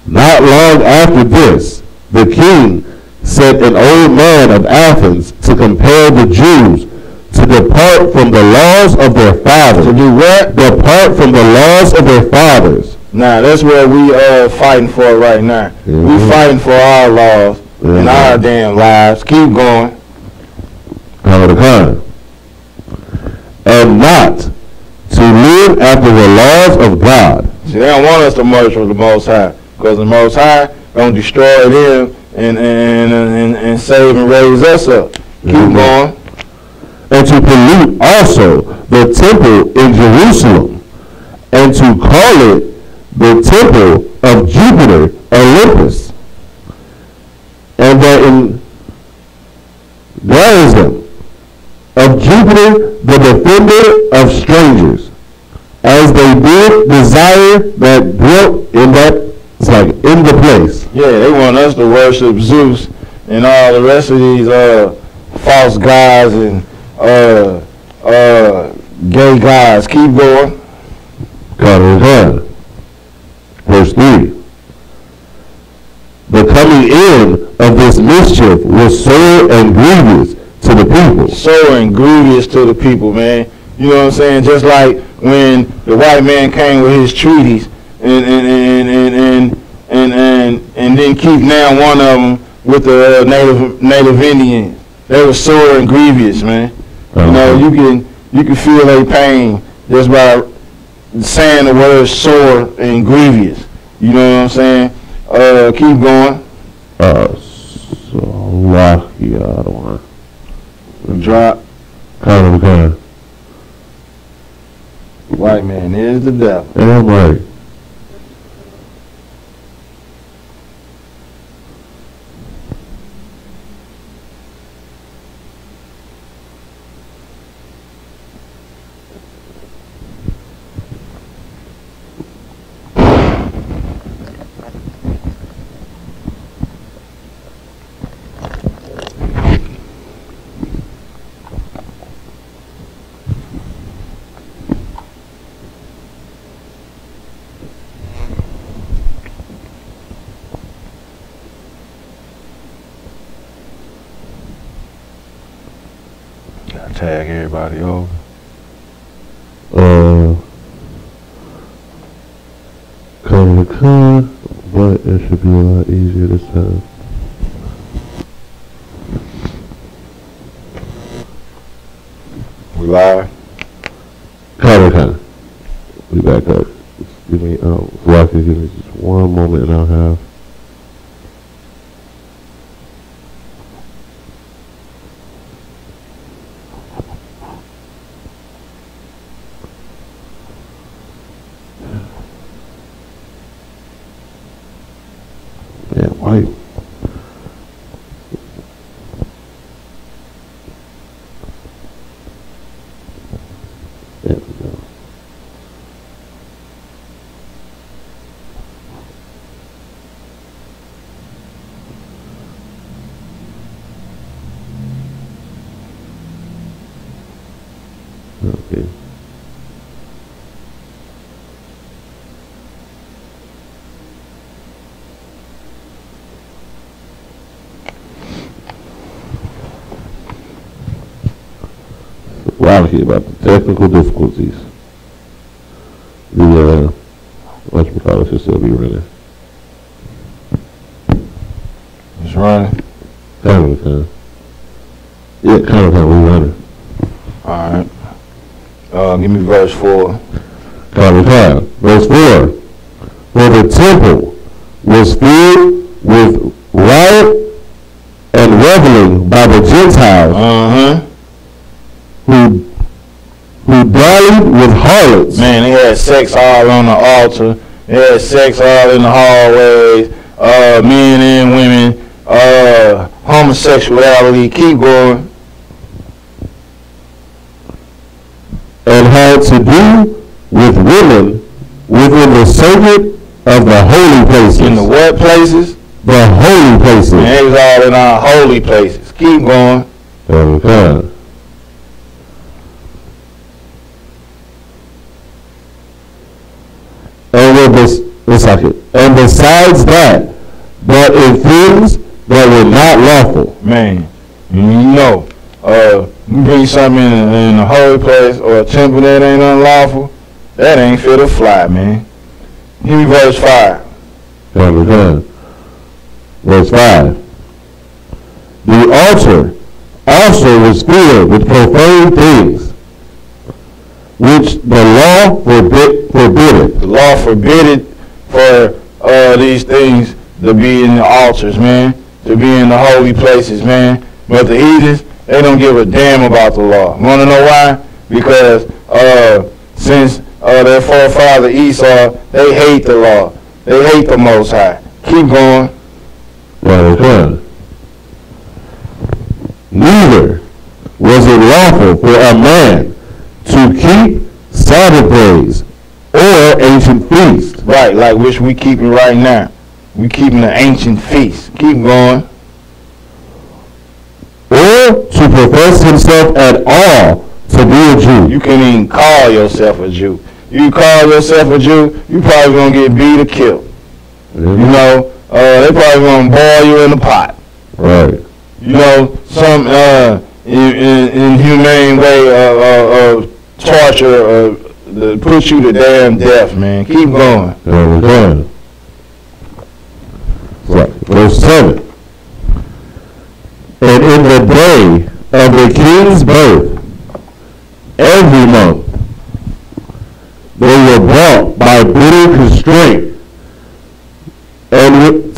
Speaker 7: Not long after this, the king sent an old man of Athens to compel the Jews to depart from the laws of their fathers.
Speaker 3: To do what?
Speaker 7: Depart from the laws of their fathers.
Speaker 3: Nah, that's what we fighting for right now. Mm-hmm. We fighting for our laws and our damn lives. Keep going. And not to live after the laws of God. See, they don't want us to merge with the Most High, because the Most High don't destroy them and save and raise us up. Keep going.
Speaker 7: And to pollute also the temple in Jerusalem, and to call it the temple of Jupiter Olympus, and that in Garism of Jupiter the defender of strangers, as they did desire that dwelt in that, it's like in the place.
Speaker 3: Yeah, they want us to worship Zeus and all the rest of these false gods and gay gods. Keep going.
Speaker 7: God. Verse 3. The coming in of this mischief was sore and grievous to the people.
Speaker 3: Sore and grievous to the people, man. You know what I'm saying? Just like when the white man came with his treaties and then keep now one of them with the native Indians. They were sore and grievous, man. You know, you can feel their pain just by saying the word sore and grievous. You know what I'm saying? Keep going.
Speaker 7: So lucky, I don't want
Speaker 3: to drop.
Speaker 7: Kind of.
Speaker 3: White man is the devil.
Speaker 7: Yeah, I'm right.
Speaker 3: Tag everybody over.
Speaker 7: But it should be a lot easier this time.
Speaker 3: We live?
Speaker 7: Kind. We back up. Give me, Rocky, give me just one moment and I'll have. Yeah, white. There we go. Okay. Wow, here about the technical difficulties. The whatchamacallit should still be running.
Speaker 3: It's running.
Speaker 7: Kind of. Yeah, kind of we running.
Speaker 3: Alright. Give me verse 4.
Speaker 7: Verse 4. For the temple was filled with riot and reveling by the Gentiles. Who dallied with harlots.
Speaker 3: Man, they had sex all on the altar. They had sex all in the hallways. Men and women. Homosexuality. Keep going.
Speaker 7: And had to do with women within the circuit of the holy places.
Speaker 3: In the what places?
Speaker 7: The holy places.
Speaker 3: Man, they was all in our holy places. Keep going.
Speaker 7: Okay. And besides that, but in things that were not lawful.
Speaker 3: Man, you know, you bring something in a holy place or a temple that ain't unlawful, that ain't fit to fly, man. Give me verse 5.
Speaker 7: Verse 5. The altar also was filled with profane things, which the law forbideth.
Speaker 3: The law forbideth for these things to be in the altars, man. to be in the holy places, man. But the heathens, they don't give a damn about the law. Want to know why? Because since their forefather Esau, they hate the law. They hate the Most High. Keep going.
Speaker 7: Right. Neither was it lawful for a man to keep Sabbath days or ancient feasts.
Speaker 3: Right, like which we keeping right now. We keeping the ancient feasts. Keep going.
Speaker 7: Or to profess himself at all to be a Jew.
Speaker 3: You can't even call yourself a Jew. You call yourself a Jew, you probably gonna get beat or killed.
Speaker 7: Mm-hmm.
Speaker 3: You know, they probably gonna boil you in the pot.
Speaker 7: Right.
Speaker 3: You know, some inhumane way of torture to put you to damn death, man. Keep going.
Speaker 7: Right. Verse 7. And in the day of the king's birth, every month, they were brought by bitter constraint and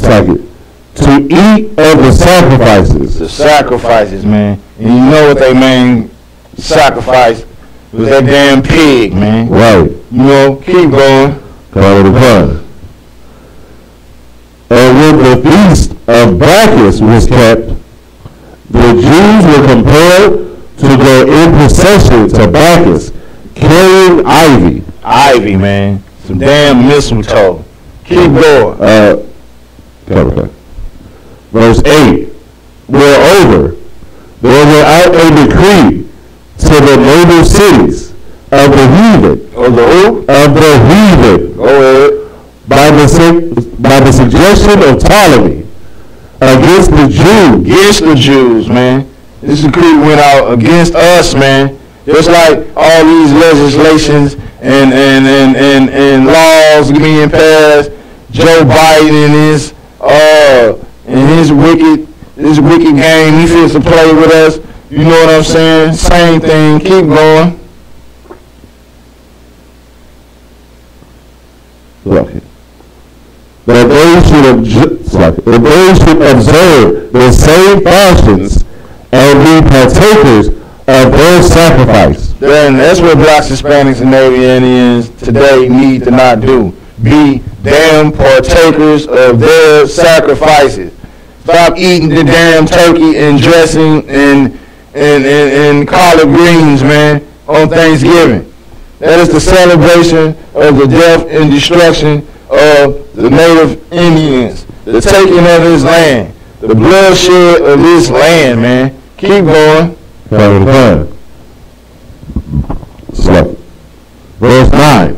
Speaker 7: to eat of the sacrifices.
Speaker 3: The sacrifices, man. And you know what they main sacrifice was that damn pig, man.
Speaker 7: Right.
Speaker 3: You know, keep going.
Speaker 7: And when the feast of Bacchus was kept, the Jews were compelled to go in procession to Bacchus, carrying ivy.
Speaker 3: Ivy, man. Some damn mistletoe. Keep going.
Speaker 7: Verse 8. Moreover, there went out a decree to the noble cities of the heathen.
Speaker 3: Of the who?
Speaker 7: Of the heathen.
Speaker 3: Go ahead.
Speaker 7: By the suggestion of Ptolemy against the Jews.
Speaker 3: Against the Jews, man. This decree went out against us, man. Just like all these legislations and laws being passed, Joe Biden and his wicked game, he feels to play with us. You know what I'm saying? Same thing. Keep going.
Speaker 7: Okay. That they should observe the same fashions and be partakers of their sacrifice.
Speaker 3: Then that's what blacks, Hispanics, and Native Indians today need to not do. Be damn partakers of their sacrifices. Stop eating the damn turkey and dressing and collard greens, man, on Thanksgiving. That is the celebration of the death and destruction of the Native Indians, the taking of this land, the bloodshed of this land, man. Keep going.
Speaker 7: Verse 9.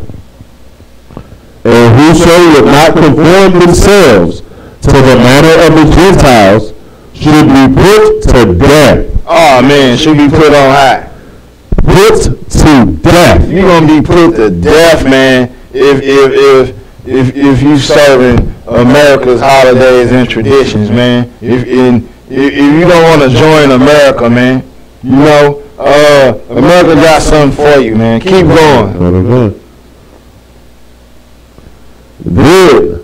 Speaker 7: And whoso would not conform themselves to the manner of the Gentiles should be put to death.
Speaker 3: Oh man, should be put on high.
Speaker 7: Put to death.
Speaker 3: You're gonna be put to death, man, if you serving America's holidays and traditions, man. If you don't want to join America, man, you know, America got something for you, man. Keep going.
Speaker 7: Then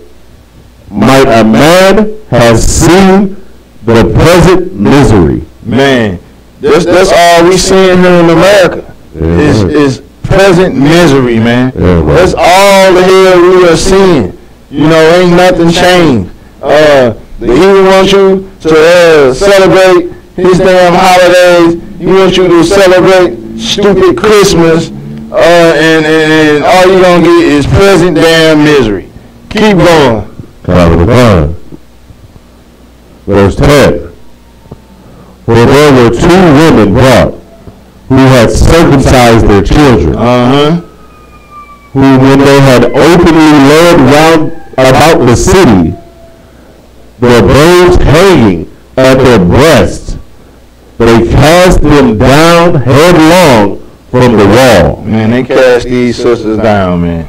Speaker 7: might a man have seen the present misery.
Speaker 3: Man, that's all we seeing here in America is present misery, man. That's all the hell we are seeing. You know, ain't nothing changed. He wants you to celebrate his damn holidays. He wants you to celebrate stupid Christmas, and all you're gonna get is present damn misery. Keep going.
Speaker 7: Verse 10. For there were 2 women brought who had circumcised their children, who when they had openly led round about the city, their babes hanging at their breasts, they cast them down headlong from the wall.
Speaker 3: Man, they cast these sisters down, man,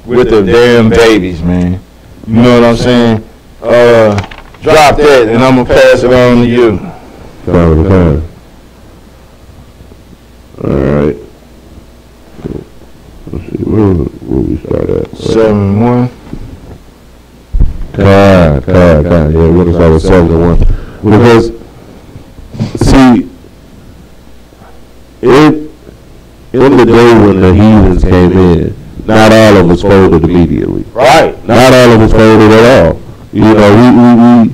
Speaker 3: with the damn babies, man. You know what I'm saying? Drop that, and I'm gonna pass it on to you.
Speaker 7: Alright. Let's see, where we start at?
Speaker 3: 7-1.
Speaker 7: Yeah, we're gonna start with 7-1. Because, see, in the day when the heathens came in, not all of us folded immediately.
Speaker 3: Right.
Speaker 7: Not all of us folded at all. You know,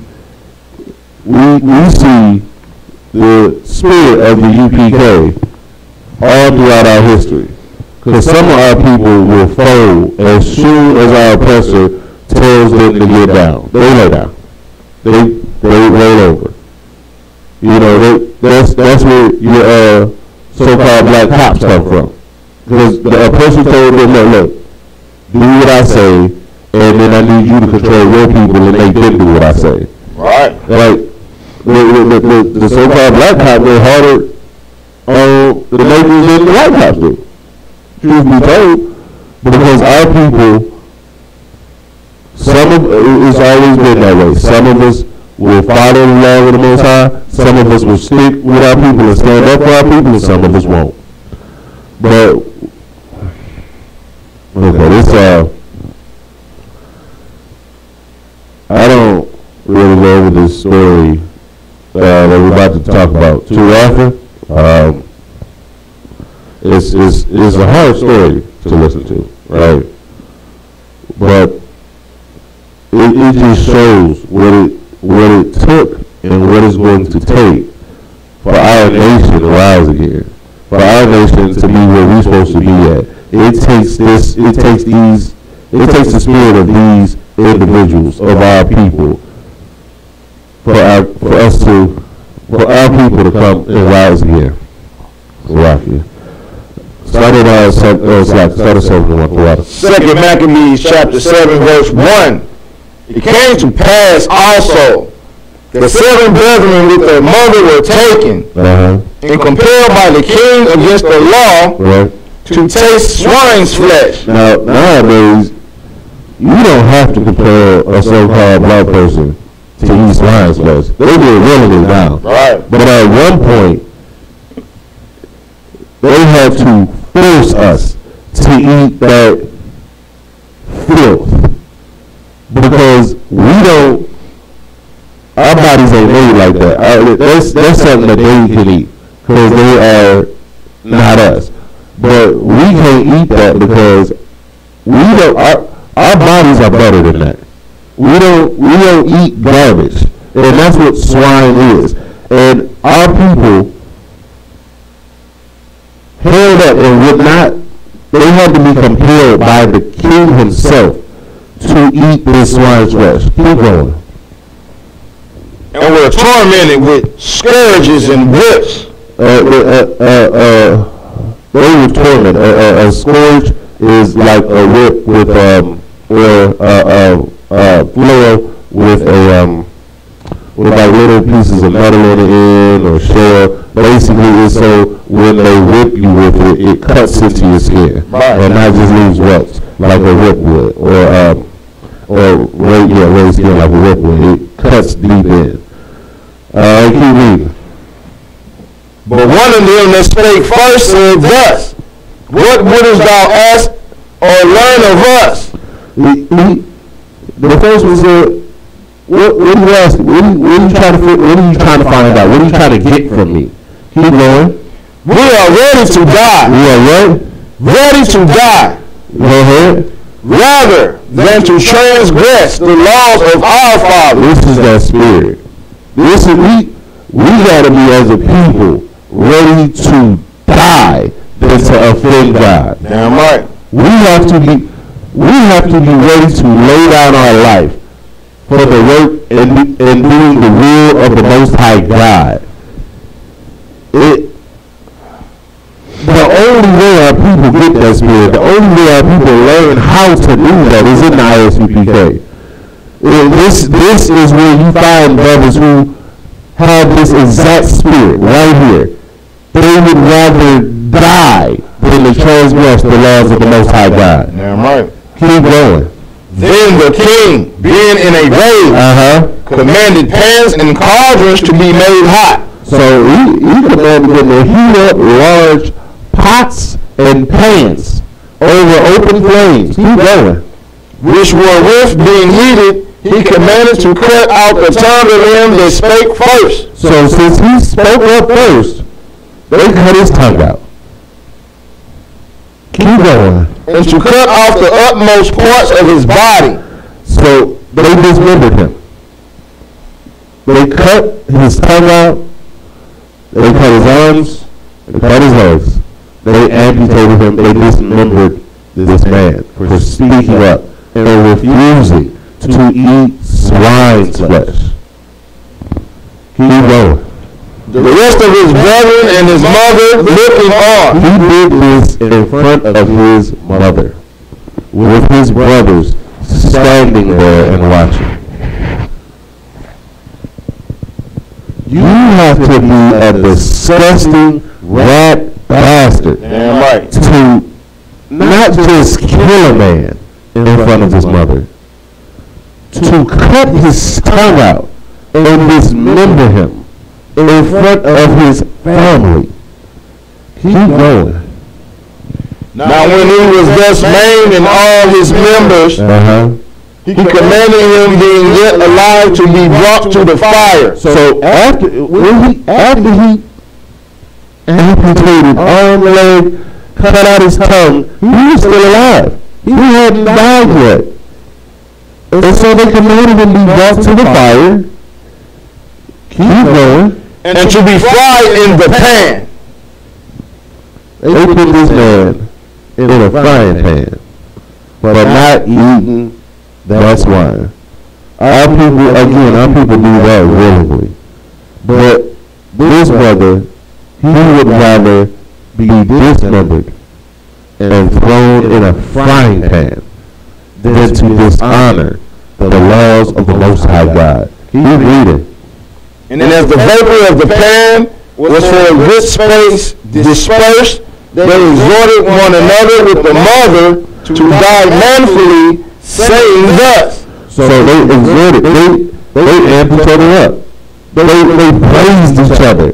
Speaker 7: we see the spirit of the UPK all throughout our history. Because some of our people will fold as soon as our oppressor tells them to get down. They lay down. They roll over. You know, that's where your so-called black cops come from. Because the oppressor told them, look, do what I say, and then I need you to control your people and make them do what I say.
Speaker 3: Right.
Speaker 7: Like, the so-called black cops, they're harder on the neighbors than the white cops do. Truth be told, because our people, it's always been that way. Some of us will follow the law of the Most High, some of us will stick with our people and stand up for our people, and some of us won't. But, okay, this, I don't really go over this story that we're about to talk about too often. It's a hard story to listen to, right? But it just shows what it took and what it's going to take for our nation to rise again, for our nation to be where we're supposed to be at. It takes the spirit of these individuals, of our people, for our people to come and rise again. Rocky. Started
Speaker 3: Second Maccabees chapter 7 verse 1. It came to pass also the 7 brethren with their mother were taken and compelled by the king against the law to taste swine's flesh.
Speaker 7: Now, nowadays, you don't have to compel a so-called black person to eat swine's flesh. They do it willingly now.
Speaker 3: Right.
Speaker 7: But at one point, they had to force us to eat that filth because our bodies ain't made like that. That's something that they can eat because they are not us. But we can't eat that because our bodies are better than that. We don't eat garbage, and that's what swine is. And our people held up and would not. They had to be compelled by the king himself to eat this swine's flesh. Keep going.
Speaker 3: And were tormented with scourges and whips.
Speaker 7: They were tormented. A scourge is like a whip with floor with like little pieces of metal in the end or shell. Basically, it's so when they whip you with it, it cuts into your skin and not just leaves welts like a whip would, or raised skin like a whip would. It cuts deep in. Keep reading.
Speaker 3: But one of them that spake first said thus, what wouldest thou ask or learn of us?
Speaker 7: The first one said, what are you asking? What are you trying to find out? What are you trying to get from me? Keep going.
Speaker 3: We are ready to die.
Speaker 7: We are what?
Speaker 3: Ready to die.
Speaker 7: Go ahead.
Speaker 3: Rather than to transgress the laws of our fathers.
Speaker 7: This is that spirit. We gotta be as a people ready to die than to offend God.
Speaker 3: Damn right.
Speaker 7: We have to be ready to lay down our life for the work and doing the will of the Most High God. The only way our people get that spirit, the only way our people learn how to do that is in the ISUPK. This is where you find brothers who have this exact spirit right here. They would rather die than to transgress the laws of the Most High God.
Speaker 3: Damn right.
Speaker 7: Keep going.
Speaker 3: Then the king, being in a rage, commanded pans and cauldrons to be made hot.
Speaker 7: So he commanded them to heat up large pots and pans over open flames. Keep going.
Speaker 3: Which were with being heated, he commanded to cut out the tongue of him that spake first.
Speaker 7: So since he spoke up first, they cut his tongue out. Keep going.
Speaker 3: And to cut off the utmost parts of his body.
Speaker 7: So they dismembered him. They cut his tongue out. They cut his arms. They cut his legs. They amputated him. They dismembered this man for speaking up and refusing to eat swine's flesh. Keep going.
Speaker 3: The rest of his brethren and his mother looking on.
Speaker 7: He did this in front of his mother, with his brothers standing there and watching. You have to be a disgusting rat bastard
Speaker 3: Damn right.
Speaker 7: to not just kill a man in front of his mother, to cut his tongue out and dismember him in front of his family. Keep going.
Speaker 3: Now when he was thus maimed in all his members, he commanded him being yet alive to be brought to the fire.
Speaker 7: So after he amputated arm, leg, cut out his tongue, he was still alive. He hadn't died yet. And so they commanded him to be brought to the fire. Keep going.
Speaker 3: And to be fried in the pan.
Speaker 7: They put this man in a frying pan, but not eating that swine. Our people do that willingly. But this brother, he would rather be dismembered and thrown in a frying pan than to dishonor the laws of the Most High God. Keep reading.
Speaker 3: And as the vapor of the pan was for a good space dispersed, they exhorted one another with the mother to die manfully, saying thus.
Speaker 7: So they exhorted, they amputated up. They praised each other.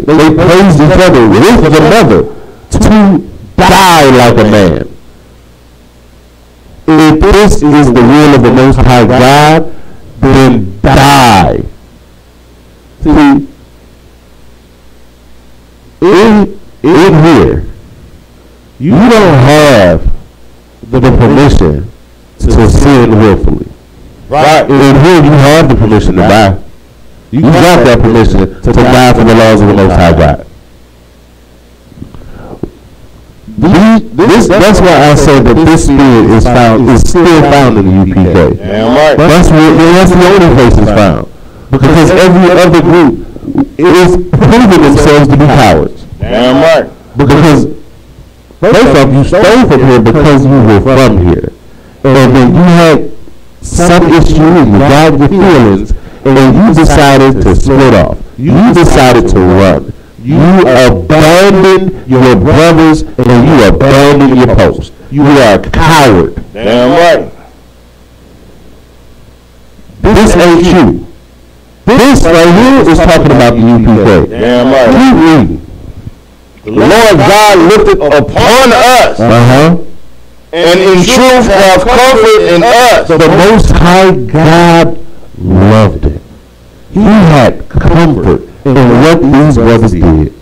Speaker 7: And they praised each other with the mother to die like a man. If this is the will of the Most High God, then die. See, in here, you don't have the permission to sin willfully.
Speaker 3: Right.
Speaker 7: In here, you have the permission to die. You got that permission to die for the laws of the Most High God. That's why I say that this spirit is still found in the UPK.
Speaker 3: Damn right.
Speaker 7: That's the only place it's found. Because every other group is proving themselves to be cowards.
Speaker 3: Damn right.
Speaker 7: Because first off, you stole from here because you were from here. And then you had some issue and you got your feelings and you decided to split off. You decided to run. You abandoned your brothers and you abandoned your post. You are a coward.
Speaker 3: Damn right.
Speaker 7: This ain't you. This right here is talking about the UPK.
Speaker 3: Damn right.
Speaker 7: Keep reading.
Speaker 3: The Lord God looked upon us, and in truth have comfort in us.
Speaker 7: The Most High God loved it. He had comfort in what these brothers did.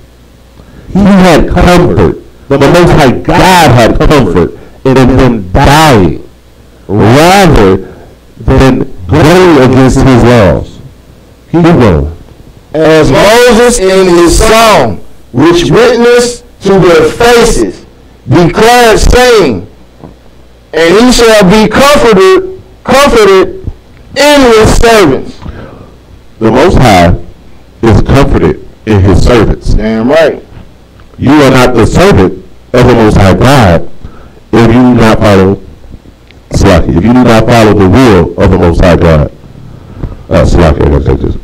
Speaker 7: He had comfort. The Most High God had comfort in them dying rather than going against his laws. Keep going.
Speaker 3: As Moses in his song, which witnessed to their faces, declared, saying, and he shall be comforted in his servants.
Speaker 7: The Most High is comforted in his servants.
Speaker 3: Damn right.
Speaker 7: You are not the servant of the Most High God if you do not follow Slaki. If you do not follow the will of the Most High God. Slaki, I'm going to take this.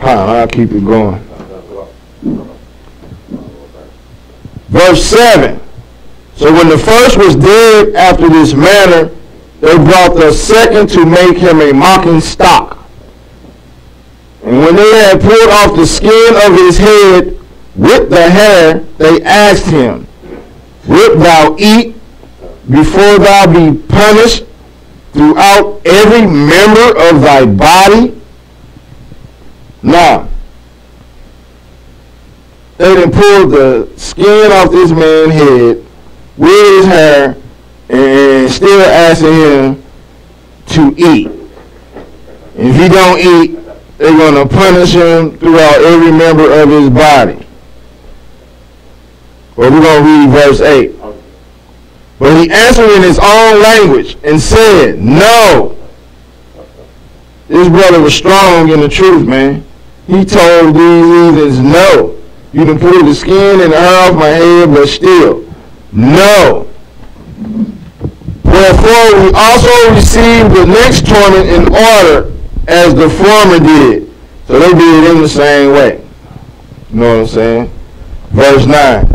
Speaker 3: I'll keep it going. Verse 7. So when the first was dead after this manner, they brought the second to make him a mocking stock. And when they had pulled off the skin of his head, with the hair, they asked him, wilt thou eat before thou be punished throughout every member of thy body? Now, they done pulled the skin off this man's head with his hair and still asking him to eat. If he don't eat, they're going to punish him throughout every member of his body. Well, we're going to read verse 8. But he answered in his own language and said, no. This brother was strong in the truth, man. He told these heathens, no. You can pull the skin and the hair off my head, but still, no. Wherefore we also received the next torment in order as the former did. So they did it in the same way. You know what I'm saying? Verse 9.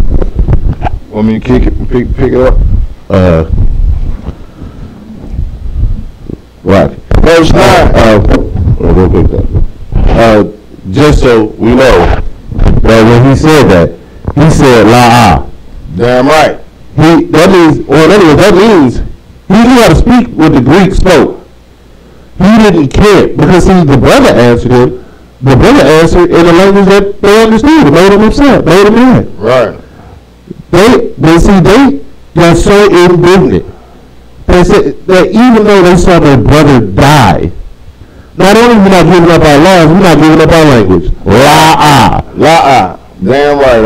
Speaker 3: Want me to pick it up?
Speaker 7: Right.
Speaker 3: Verse 9.
Speaker 7: Just so we know that when he said that, he said la'ah.
Speaker 3: Damn right.
Speaker 7: That means he knew how to speak what the Greek spoke. He didn't care because see, the brother answered him. The brother answered in a language that they understood. It made him upset. Made him mad.
Speaker 3: Right.
Speaker 7: They got so indignant. They said that even though they saw their brother die, not only are we not giving up our laws, we're not giving up our language. La'ah.
Speaker 3: La'ah. Damn right,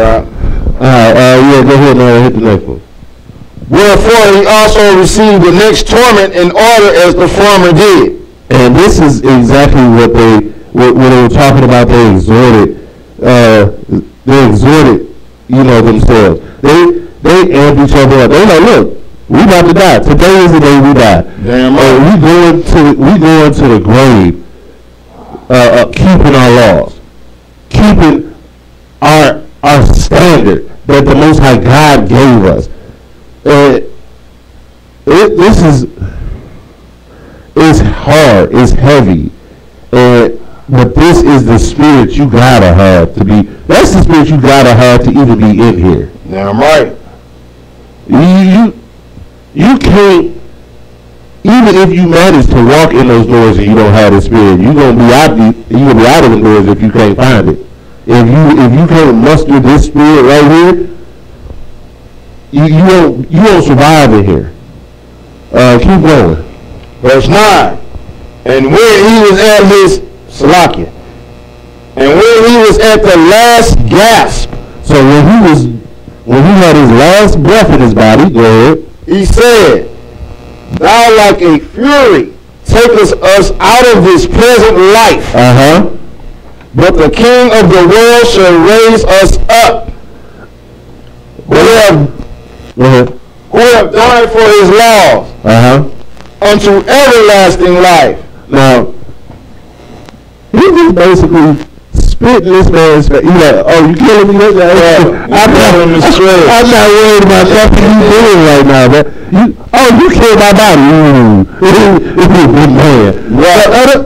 Speaker 7: yeah, go ahead and hit the next one.
Speaker 3: Wherefore he also received the next torment in order as the former did.
Speaker 7: And this is exactly what they were talking about. They exhorted, themselves. They amped each other up. They're like, look, we about to die. Today is the day we die.
Speaker 3: Damn right.
Speaker 7: We going to the grave, keeping our laws, keeping our standard that the Most High God gave us. This is it's hard, it's heavy, but this is the spirit you gotta have to be. That's the spirit you gotta have to even be in here.
Speaker 3: Damn right.
Speaker 7: You can't, even if you manage to walk in those doors and you don't have the spirit, you're gonna be out of the doors if you can't find it. If you can't muster this spirit right here, you won't survive in here. Keep going.
Speaker 3: Verse 9. And when he was at his Salakia, and when he was at the last gasp,
Speaker 7: so when he had his last breath in his body, go ahead.
Speaker 3: He said, thou like a fury takest us out of this present life. But the King of the world shall raise us up, who have died for his laws, unto everlasting life.
Speaker 7: Now, he just basically spit in this man's face. He's like, oh, you killing me? I'm not worried about nothing you doing right now, man. You killed my body. Man.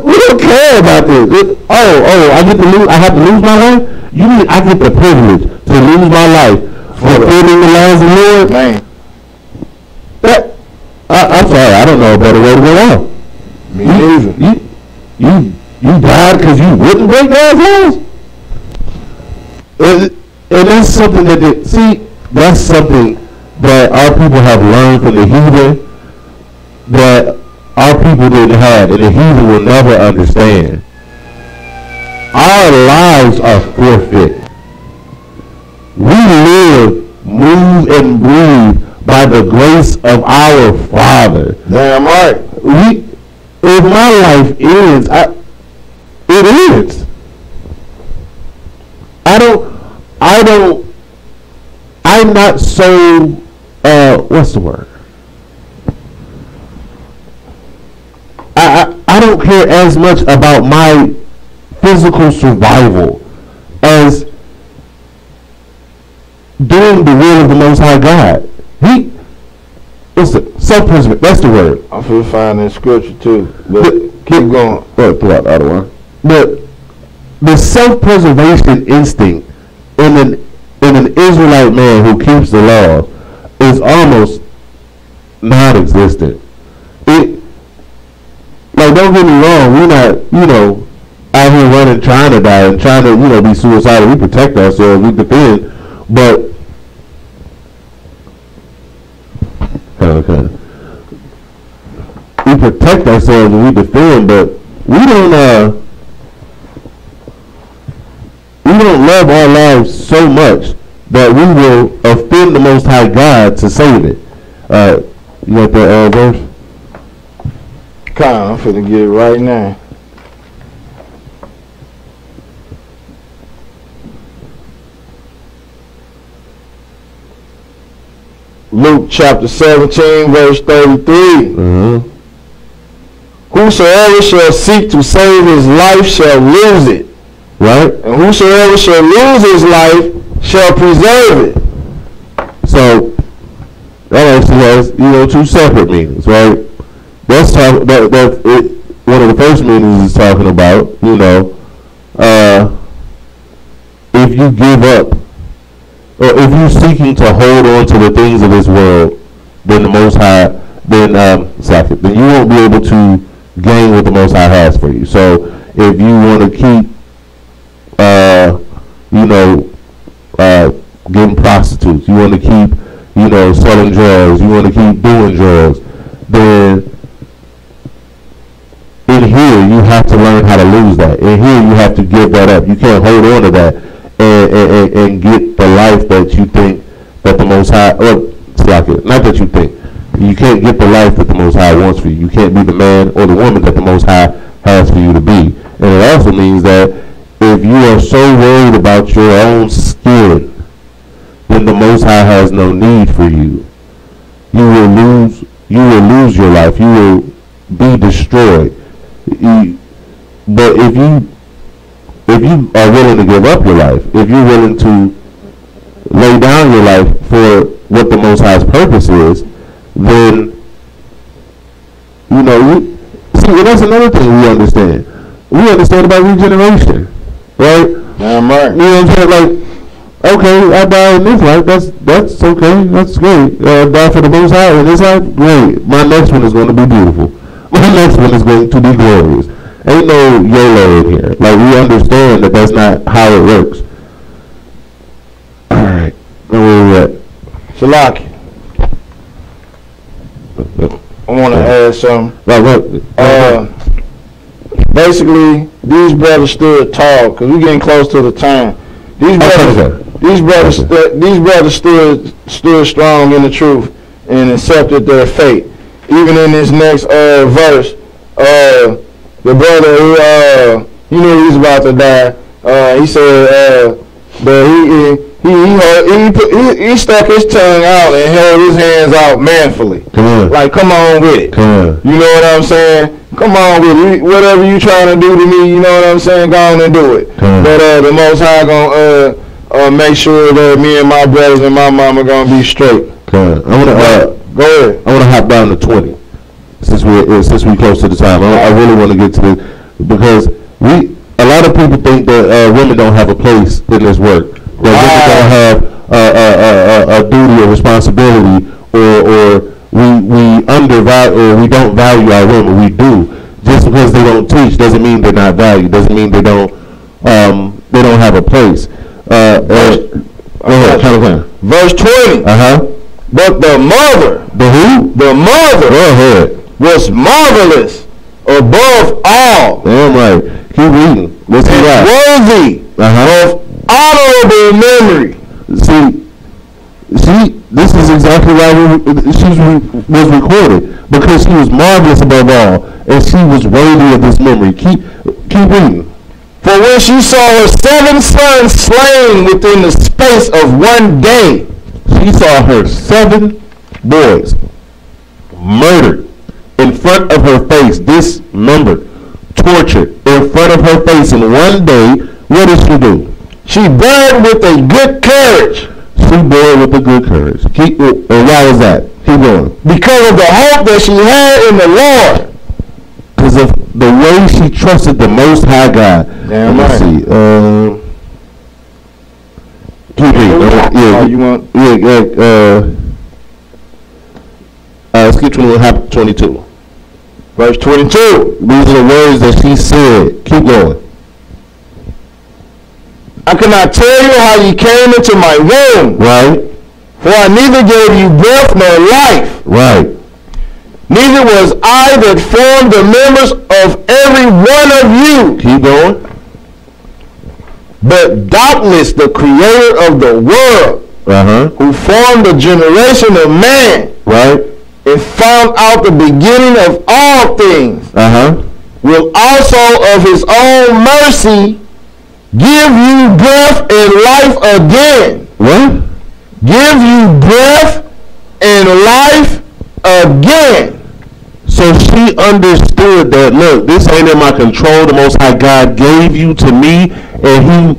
Speaker 7: We don't care about this. I have to lose my life? You mean I get the privilege to lose my life for fulfilling the laws of the Lord?
Speaker 3: Man.
Speaker 7: I'm sorry, I don't know a better way to go out.
Speaker 3: Me neither.
Speaker 7: You died because you wouldn't break God's laws? And that's something that's something that our people have learned from the heathen that our people didn't have, and the heathen will never understand. Our lives are forfeit. We live, move, and breathe by the grace of our Father.
Speaker 3: Damn right.
Speaker 7: If my life ends, it ends. I'm not so, what's the word? I don't care as much about my physical survival as doing the will of the Most High God. Self-preservation, that's the word.
Speaker 3: I feel fine in scripture too, but keep going.
Speaker 7: But the self-preservation instinct in in an Israelite man who keeps the law is almost non-existent. It, like, don't get me wrong, we're not, out here running trying to die and trying to, be suicidal. We protect ourselves, we defend, but we protect ourselves and we defend, but we don't love our lives so much that we will offend the Most High God to save it. You got that verse?
Speaker 3: I'm finna get it right now. Luke chapter 17, verse 33.
Speaker 7: Mm-hmm.
Speaker 3: Whosoever shall seek to save his life shall lose it.
Speaker 7: Right?
Speaker 3: And whosoever shall lose his life shall preserve it.
Speaker 7: So that actually has, two separate meanings, right? That's one of the first meanings is talking about, if you give up, or if you're seeking to hold on to the things of this world, then the Most High, then you won't be able to gain what the Most High has for you. So if you want to keep, getting prostitutes, you want to keep, selling drugs, you want to keep doing drugs, then in here you have to learn how to lose that. In here you have to give that up. You can't hold on to that and get the life that you think that the Most High, not that you think, you can't get the life that the Most High wants for you. You can't be the man or the woman that the Most High has for you to be. And it also means that if you are so worried about your own skin, then the Most High has no need for you. You will lose your life. You will be destroyed. But if you are willing to give up your life, if you're willing to lay down your life for what the Most High's purpose is, then see, that's another thing we understand. We understand about regeneration, right?
Speaker 3: Damn right.
Speaker 7: You know what I'm saying? Like, okay, I die in this life. That's okay. That's great. Die for the Most High in this life. Great. My next one is going to be beautiful. My next one is going to be glorious. Ain't no YOLO in here. Like, we understand that that's not how it works. All right. Where are we at?
Speaker 3: Shalaki. I want to add something. Basically, these brothers stood tall because we're getting close to the time. These brothers stood strong in the truth and accepted their fate. Even in this next verse, the brother he knew he was about to die. He said that he stuck his tongue out and held his hands out manfully. Like, come on with it. You know what I'm saying? Come on with it. Whatever you trying to do to me, you know what I'm saying? Go on and do it. But the Most High gonna make sure that me and my brothers and my mama gonna be straight.
Speaker 7: Go ahead. I want to hop down to 20 since we close to the time. I really want to get to this because a lot of people think that women don't have a place in this work. That women don't have a duty or responsibility, or we undervalue or we don't value our women. We do. Just because they don't teach doesn't mean they're not valued. Doesn't mean they don't have a place.
Speaker 3: Verse 20. But the mother,
Speaker 7: the who?
Speaker 3: The mother,
Speaker 7: go ahead,
Speaker 3: was marvelous above all.
Speaker 7: Damn right. Keep reading. Let's see that.
Speaker 3: Worthy of honorable memory.
Speaker 7: See, this is exactly why she was recorded, because she was marvelous above all, and she was worthy of this memory. Keep reading.
Speaker 3: For when she saw her 7 sons slain within the space of one day,
Speaker 7: she saw her 7 boys murdered in front of her face, dismembered, tortured in front of her face in one day. What did she do?
Speaker 3: She bore with a good courage.
Speaker 7: She bore with a good courage. And why was that? Keep going.
Speaker 3: Because of the hope that she had in the Lord.
Speaker 7: Because of the way she trusted the Most High God.
Speaker 3: Damn right.
Speaker 7: Let's see. Keep reading.
Speaker 3: you want?
Speaker 7: Skip 22.
Speaker 3: Verse 22.
Speaker 7: These are the words that she said. Keep going.
Speaker 3: I cannot tell you how you came into my womb.
Speaker 7: Right.
Speaker 3: For I neither gave you breath nor life.
Speaker 7: Right.
Speaker 3: Neither was I that formed the members of every one of you.
Speaker 7: Keep going.
Speaker 3: But doubtless the creator of the world, who formed the generation of man,
Speaker 7: right,
Speaker 3: and found out the beginning of all things, will also of his own mercy give you breath and life again.
Speaker 7: What?
Speaker 3: Give you breath and life again.
Speaker 7: So she understood that, look, this ain't in my control. The Most High God gave you to me, and he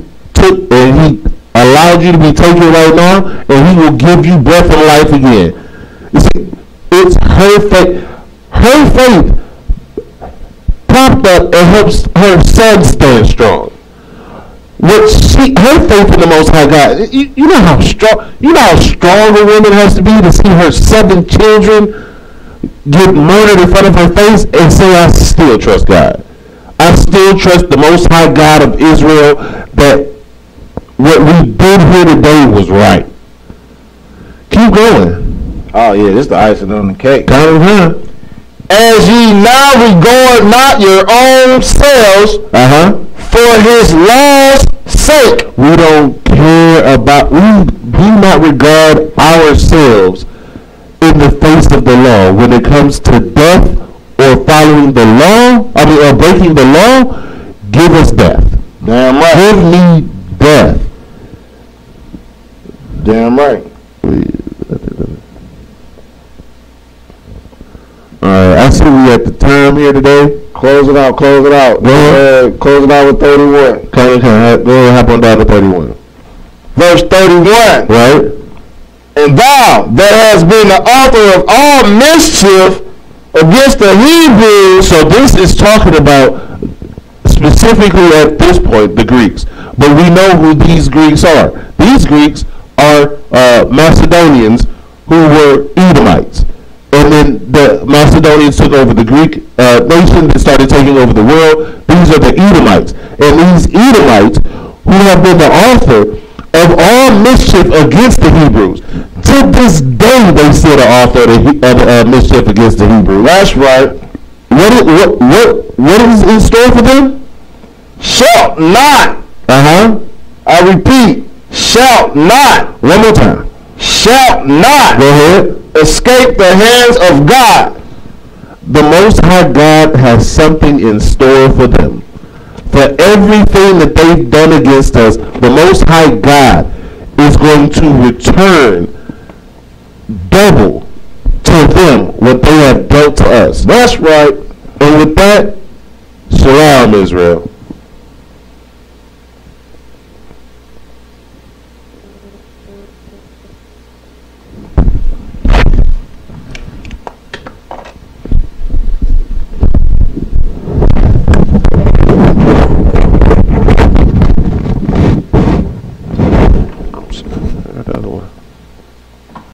Speaker 7: allowed you to be taken right now, and he will give you breath and life again. You see, it's her faith. Her faith propped up and helps her son stand strong. Her faith in the Most High God. You know how strong a woman has to be to see her 7 children get murdered in front of her face and say, I still trust God. I still trust the Most High God of Israel, that what we did here today was right. Keep going.
Speaker 3: Oh yeah, this is the icing on the cake.
Speaker 7: As
Speaker 3: ye now regard not your own selves for his law's sake.
Speaker 7: We don't care about, we do not regard ourselves in the face of the law. When it comes to death or following the law, or breaking the law, give us death.
Speaker 3: Damn right.
Speaker 7: Give me death.
Speaker 3: Damn right.
Speaker 7: Alright, I see we at the time here today.
Speaker 3: Close it out. Close it out with 31.
Speaker 7: Go ahead, hop on down to 31.
Speaker 3: Verse 31.
Speaker 7: Right.
Speaker 3: And thou that hast been the author of all mischief against the Hebrews.
Speaker 7: So this is talking about specifically at this point the Greeks. But we know who these Greeks are. These Greeks are Macedonians who were Edomites. And then the Macedonians took over the Greek nation that started taking over the world. These are the Edomites. And these Edomites, who have been the author of all mischief against the Hebrews. To this day, they still the author of mischief against the Hebrews.
Speaker 3: That's right.
Speaker 7: What is in store for them?
Speaker 3: Shalt not. I repeat, shalt not.
Speaker 7: One more time.
Speaker 3: Shalt not.
Speaker 7: Go ahead.
Speaker 3: Escape the hands of God.
Speaker 7: The Most High God has something in store for them. For everything that they've done against us, the Most High God is going to return double to them what they have dealt to us.
Speaker 3: That's right.
Speaker 7: And with that, Shalom, Israel.